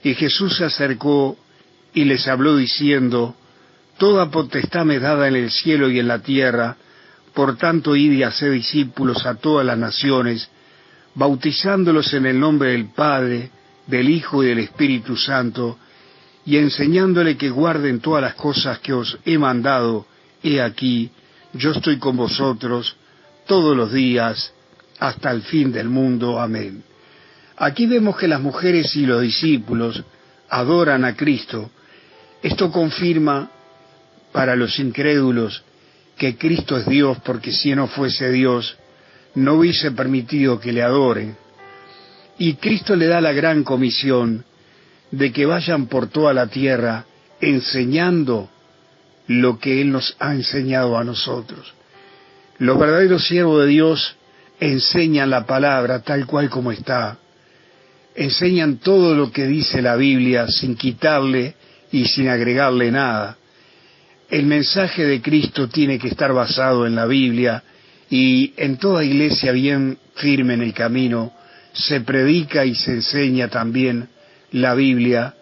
Y Jesús se acercó y les habló diciendo: toda potestad me es dada en el cielo y en la tierra, por tanto id y haced discípulos a todas las naciones, bautizándolos en el nombre del Padre, del Hijo y del Espíritu Santo, y enseñándole que guarden todas las cosas que os he mandado. He aquí, yo estoy con vosotros todos los días, hasta el fin del mundo. Amén. Aquí vemos que las mujeres y los discípulos adoran a Cristo. Esto confirma para los incrédulos que Cristo es Dios, porque si no fuese Dios, no hubiese permitido que le adoren. Y Cristo le da la gran comisión de que vayan por toda la tierra enseñando lo que Él nos ha enseñado a nosotros. Los verdaderos siervos de Dios enseñan la palabra tal cual como está. Enseñan todo lo que dice la Biblia sin quitarle y sin agregarle nada. El mensaje de Cristo tiene que estar basado en la Biblia, y en toda iglesia bien firme en el camino se predica y se enseña también la Biblia,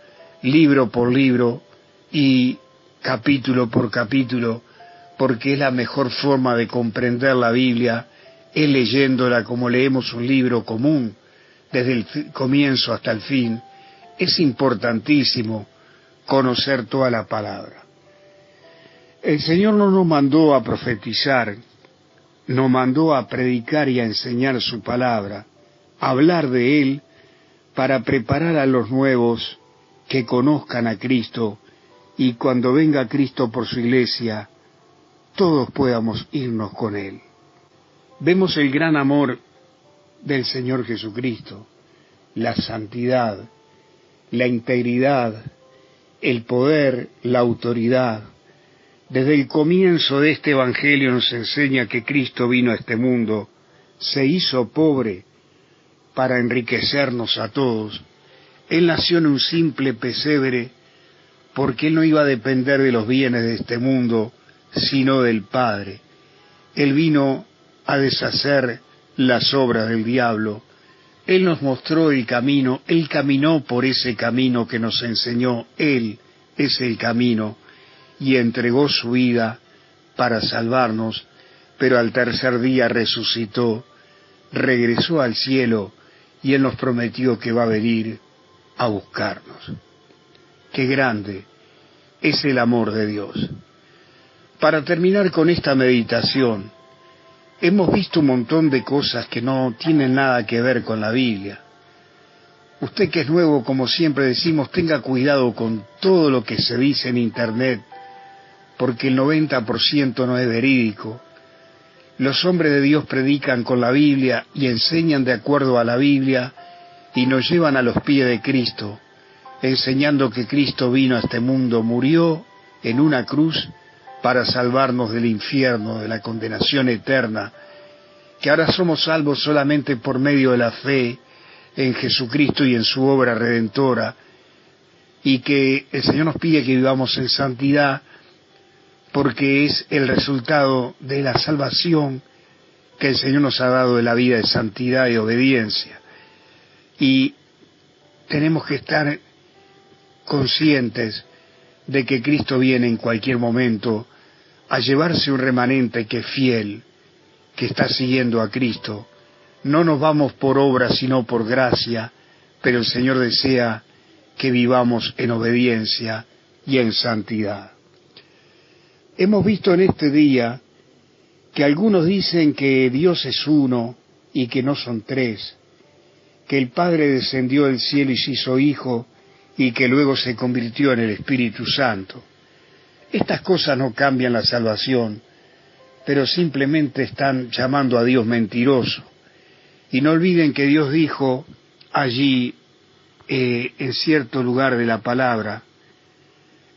libro por libro y capítulo por capítulo, porque es la mejor forma de comprender la Biblia, es leyéndola como leemos un libro común, desde el comienzo hasta el fin. Es importantísimo conocer toda la palabra. El Señor no nos mandó a profetizar, nos mandó a predicar y a enseñar su palabra, a hablar de Él, para preparar a los nuevos que conozcan a Cristo, y cuando venga Cristo por su iglesia, todos podamos irnos con Él. Vemos el gran amor del Señor Jesucristo, la santidad, la integridad, el poder, la autoridad. Desde el comienzo de este Evangelio nos enseña que Cristo vino a este mundo, se hizo pobre para enriquecernos a todos. Él nació en un simple pesebre porque Él no iba a depender de los bienes de este mundo, sino del Padre. Él vino a deshacer las obras del diablo. Él nos mostró el camino, Él caminó por ese camino que nos enseñó. Él es el camino, y entregó su vida para salvarnos, pero al tercer día resucitó, regresó al cielo, y Él nos prometió que va a venir a buscarnos. ¡Qué grande es el amor de Dios! Para terminar con esta meditación, hemos visto un montón de cosas que no tienen nada que ver con la Biblia. Usted que es nuevo, como siempre decimos, tenga cuidado con todo lo que se dice en Internet, porque el 90% no es verídico. Los hombres de Dios predican con la Biblia y enseñan de acuerdo a la Biblia y nos llevan a los pies de Cristo, enseñando que Cristo vino a este mundo, murió en una cruz para salvarnos del infierno, de la condenación eterna, que ahora somos salvos solamente por medio de la fe en Jesucristo y en su obra redentora, y que el Señor nos pide que vivamos en santidad porque es el resultado de la salvación que el Señor nos ha dado de la vida de santidad y obediencia. Y tenemos que estar conscientes de que Cristo viene en cualquier momento a llevarse un remanente que es fiel, que está siguiendo a Cristo. No nos vamos por obra, sino por gracia, pero el Señor desea que vivamos en obediencia y en santidad. Hemos visto en este día que algunos dicen que Dios es uno y que no son tres, que el Padre descendió del cielo y se hizo Hijo y que luego se convirtió en el Espíritu Santo. Estas cosas no cambian la salvación, pero simplemente están llamando a Dios mentiroso. Y no olviden que Dios dijo allí, en cierto lugar de la palabra,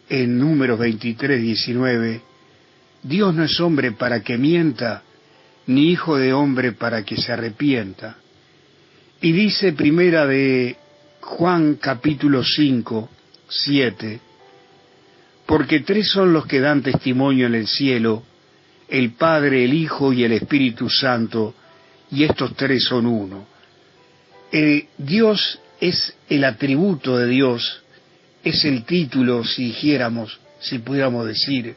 en Números 23, 19, Dios no es hombre para que mienta, ni hijo de hombre para que se arrepienta. Y dice primera de Juan capítulo 5, 7, porque tres son los que dan testimonio en el cielo, el Padre, el Hijo y el Espíritu Santo, y estos tres son uno. Dios es el atributo de Dios, es el título, si dijéramos, si pudiéramos decir,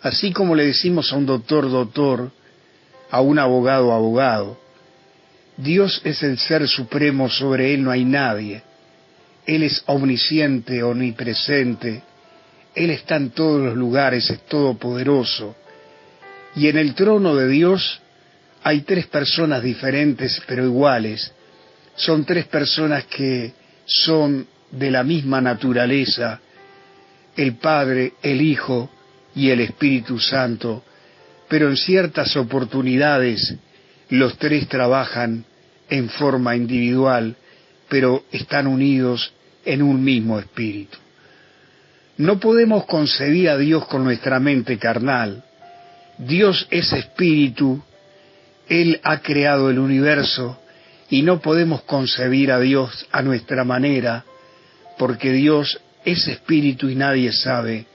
así como le decimos a un doctor, doctor, a un abogado, abogado. Dios es el ser supremo, sobre Él no hay nadie. Él es omnisciente, omnipresente, Él está en todos los lugares, es todopoderoso. Y en el trono de Dios hay tres personas diferentes pero iguales. Son tres personas que son de la misma naturaleza, el Padre, el Hijo y el Espíritu Santo, pero en ciertas oportunidades los tres trabajan en forma individual, pero están unidos en un mismo espíritu. No podemos concebir a Dios con nuestra mente carnal. Dios es espíritu, Él ha creado el universo y no podemos concebir a Dios a nuestra manera, porque Dios es espíritu y nadie sabe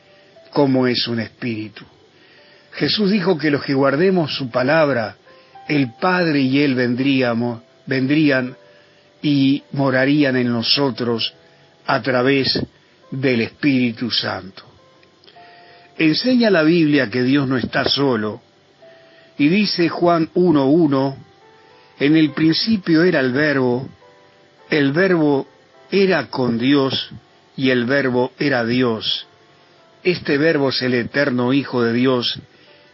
cómo es un espíritu. Jesús dijo que los que guardemos su palabra, el Padre y Él vendrían y morarían en nosotros a través del Espíritu Santo. Enseña la Biblia que Dios no está solo, y dice Juan 1:1, en el principio era el Verbo era con Dios, y el Verbo era Dios. Este Verbo es el eterno Hijo de Dios,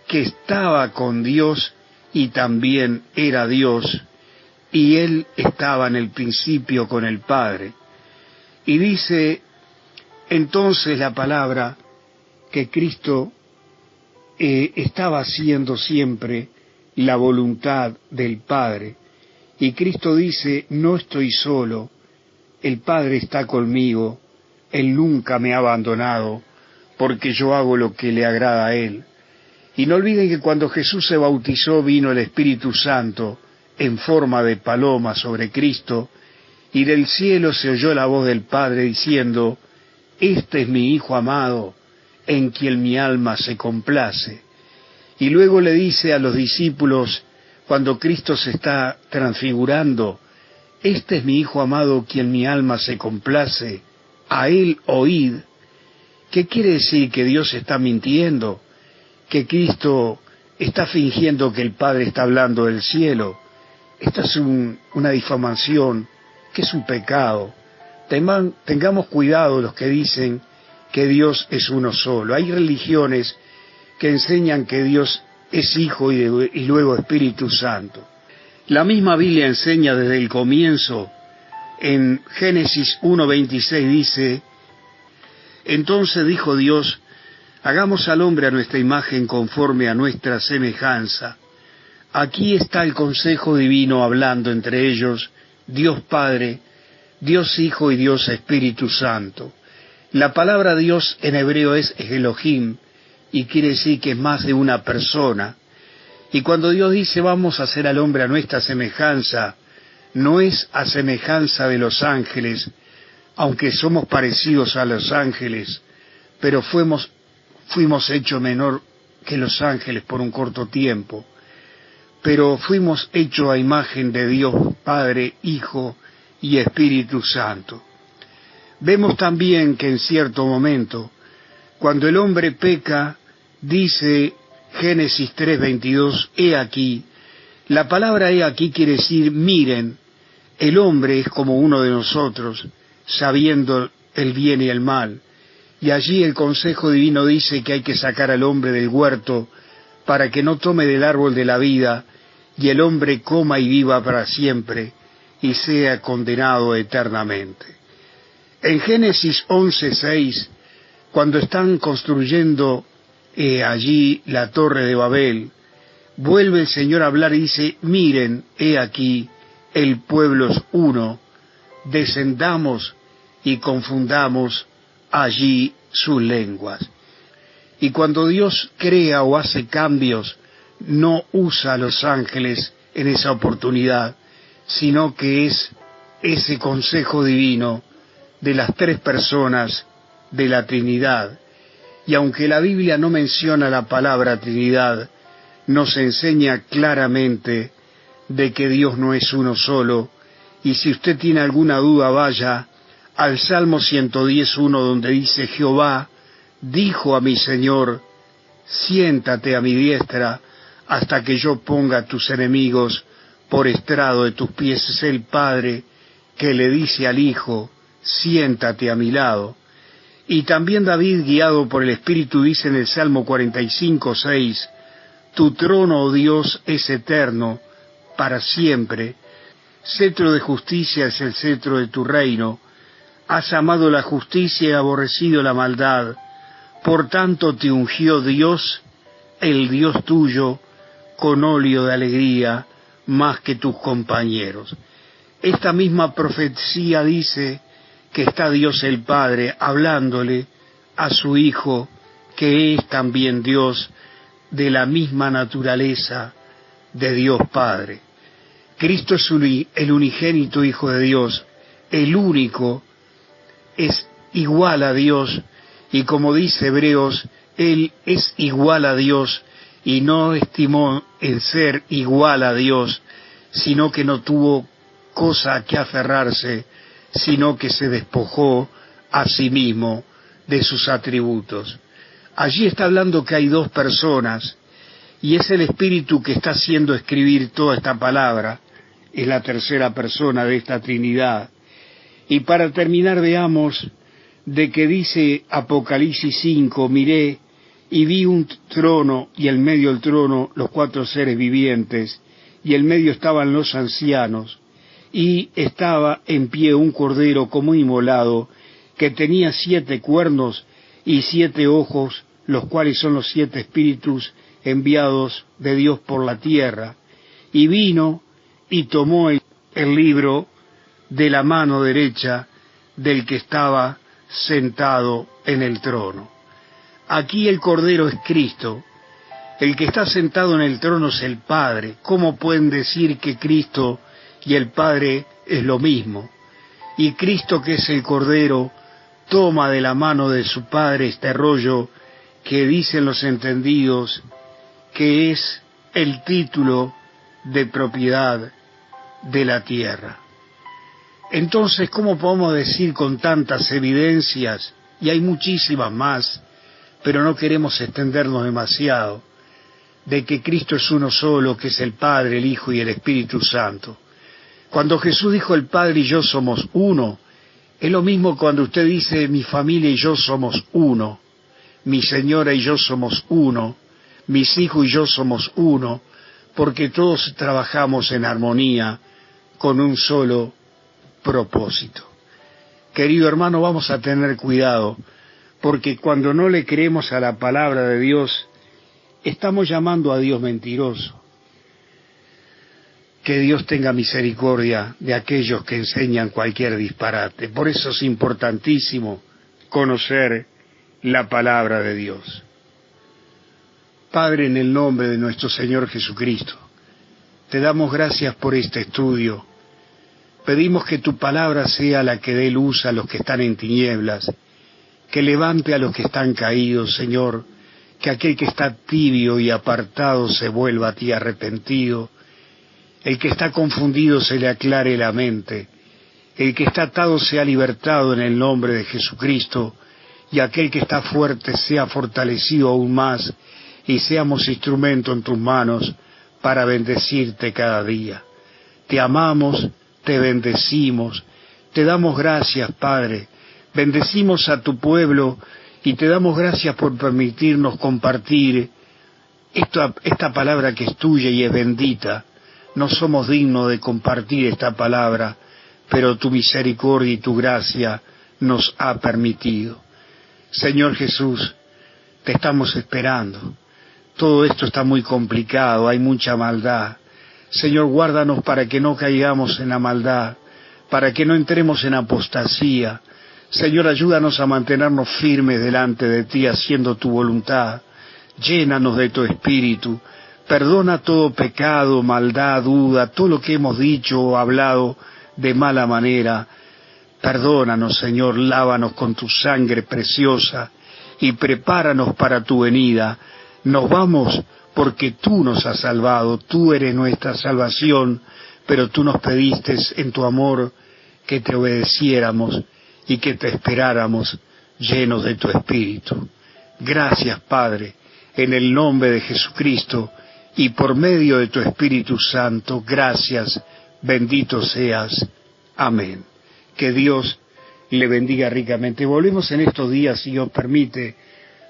que estaba con Dios y también era Dios, y Él estaba en el principio con el Padre. Y dice entonces la palabra que Cristo estaba haciendo siempre la voluntad del Padre. Y Cristo dice, no estoy solo, el Padre está conmigo, Él nunca me ha abandonado, porque yo hago lo que le agrada a Él. Y no olviden que cuando Jesús se bautizó vino el Espíritu Santo en forma de paloma sobre Cristo, y del cielo se oyó la voz del Padre diciendo, este es mi Hijo amado, en quien mi alma se complace. Y luego le dice a los discípulos, cuando Cristo se está transfigurando, este es mi Hijo amado, quien mi alma se complace, a Él oíd. ¿Qué quiere decir? Que Dios está mintiendo, que Cristo está fingiendo que el Padre está hablando del cielo. Esta es una difamación, que es un pecado. Tengamos cuidado los que dicen que Dios es uno solo. Hay religiones que enseñan que Dios es Hijo y luego Espíritu Santo. La misma Biblia enseña desde el comienzo, en Génesis 1:26 dice, entonces dijo Dios, hagamos al hombre a nuestra imagen conforme a nuestra semejanza. Aquí está el consejo divino hablando entre ellos, Dios Padre, Dios Hijo y Dios Espíritu Santo. La palabra Dios en hebreo es Elohim, y quiere decir que es más de una persona. Y cuando Dios dice vamos a hacer al hombre a nuestra semejanza, no es a semejanza de los ángeles, aunque somos parecidos a los ángeles, pero fuimos hechos menor que los ángeles por un corto tiempo, pero fuimos hechos a imagen de Dios Padre, Hijo y Espíritu Santo. Vemos también que en cierto momento, cuando el hombre peca, dice Génesis 3:22, he aquí. La palabra he aquí quiere decir, miren, el hombre es como uno de nosotros, sabiendo el bien y el mal. Y allí el consejo divino dice que hay que sacar al hombre del huerto para que no tome del árbol de la vida y el hombre coma y viva para siempre y sea condenado eternamente. En Génesis 11:6, cuando están construyendo allí la torre de Babel, vuelve el Señor a hablar y dice, miren, he aquí, el pueblo es uno, descendamos y confundamos allí sus lenguas. Y cuando Dios crea o hace cambios, no usa a los ángeles en esa oportunidad, sino que es ese consejo divino de las tres personas de la Trinidad. Y aunque la Biblia no menciona la palabra Trinidad, nos enseña claramente de que Dios no es uno solo. Y si usted tiene alguna duda, vaya al Salmo 110:1, donde dice, Jehová dijo a mi Señor, siéntate a mi diestra hasta que yo ponga a tus enemigos por estrado de tus pies. Es el Padre que le dice al Hijo, siéntate a mi lado. Y también David, guiado por el Espíritu, dice en el Salmo 45:6, tu trono, oh Dios, es eterno, para siempre. Cetro de justicia es el cetro de tu reino. Has amado la justicia y aborrecido la maldad. Por tanto te ungió Dios, el Dios tuyo, con óleo de alegría, más que tus compañeros. Esta misma profecía dice que está Dios el Padre hablándole a su Hijo, que es también Dios, de la misma naturaleza de Dios Padre. Cristo es el unigénito Hijo de Dios, el único, es igual a Dios, y como dice Hebreos, Él es igual a Dios, y no estimó el ser igual a Dios, sino que no tuvo cosa a que aferrarse, sino que se despojó a sí mismo de sus atributos. Allí está hablando que hay dos personas, y es el Espíritu que está haciendo escribir toda esta palabra, es la tercera persona de esta Trinidad. Y para terminar veamos de que dice Apocalipsis 5, miré y vi un trono, y en medio del trono los cuatro seres vivientes, y en medio estaban los ancianos, y estaba en pie un cordero como inmolado, que tenía 7 cuernos y 7 ojos, los cuales son los 7 espíritus enviados de Dios por la tierra. Y vino y tomó el libro de la mano derecha del que estaba sentado en el trono. Aquí el Cordero es Cristo. El que está sentado en el trono es el Padre. ¿Cómo pueden decir que Cristo y el Padre es lo mismo? Y Cristo, que es el Cordero, toma de la mano de su Padre este rollo que dicen los entendidos que es el título de propiedad de la tierra. Entonces, ¿cómo podemos decir con tantas evidencias, y hay muchísimas más, pero no queremos extendernos demasiado, de que Cristo es uno solo, que es el Padre, el Hijo y el Espíritu Santo? Cuando Jesús dijo el Padre y yo somos uno, es lo mismo cuando usted dice mi familia y yo somos uno, mi señora y yo somos uno, mis hijos y yo somos uno, porque todos trabajamos en armonía con un solo propósito. Querido hermano, vamos a tener cuidado, porque cuando no le creemos a la palabra de Dios, estamos llamando a Dios mentiroso. Que Dios tenga misericordia de aquellos que enseñan cualquier disparate. Por eso es importantísimo conocer la palabra de Dios. Padre, en el nombre de nuestro Señor Jesucristo, te damos gracias por este estudio. Pedimos que tu palabra sea la que dé luz a los que están en tinieblas, que levante a los que están caídos, Señor, que aquel que está tibio y apartado se vuelva a ti arrepentido, el que está confundido se le aclare la mente, el que está atado sea libertado en el nombre de Jesucristo, y aquel que está fuerte sea fortalecido aún más, y seamos instrumento en tus manos para bendecirte cada día. Te amamos, te bendecimos, te damos gracias, Padre, bendecimos a tu pueblo y te damos gracias por permitirnos compartir esta palabra que es tuya y es bendita. No somos dignos de compartir esta palabra, pero tu misericordia y tu gracia nos ha permitido. Señor Jesús, te estamos esperando. Todo esto está muy complicado, hay mucha maldad. Señor, guárdanos para que no caigamos en la maldad, para que no entremos en apostasía. Señor, ayúdanos a mantenernos firmes delante de ti, haciendo tu voluntad. Llénanos de tu espíritu. Perdona todo pecado, maldad, duda, todo lo que hemos dicho o hablado de mala manera. Perdónanos, Señor, lávanos con tu sangre preciosa y prepáranos para tu venida. Nos vamos porque tú nos has salvado, tú eres nuestra salvación, pero tú nos pediste en tu amor que te obedeciéramos y que te esperáramos llenos de tu Espíritu. Gracias, Padre, en el nombre de Jesucristo y por medio de tu Espíritu Santo, gracias, bendito seas. Amén. Que Dios le bendiga ricamente. Volvemos en estos días, si Dios permite,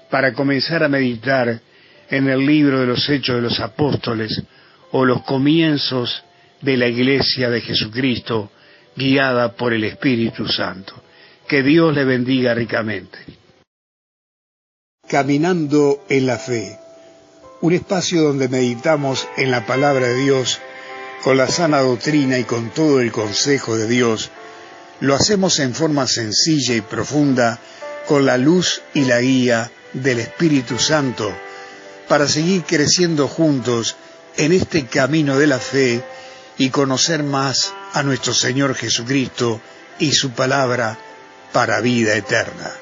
para comenzar a meditar en el libro de los Hechos de los Apóstoles, o los comienzos de la Iglesia de Jesucristo, guiada por el Espíritu Santo. Que Dios le bendiga ricamente. Caminando en la fe, un espacio donde meditamos en la palabra de Dios, con la sana doctrina y con todo el consejo de Dios. Lo hacemos en forma sencilla y profunda, con la luz y la guía del Espíritu Santo, para seguir creciendo juntos en este camino de la fe y conocer más a nuestro Señor Jesucristo y su palabra para vida eterna.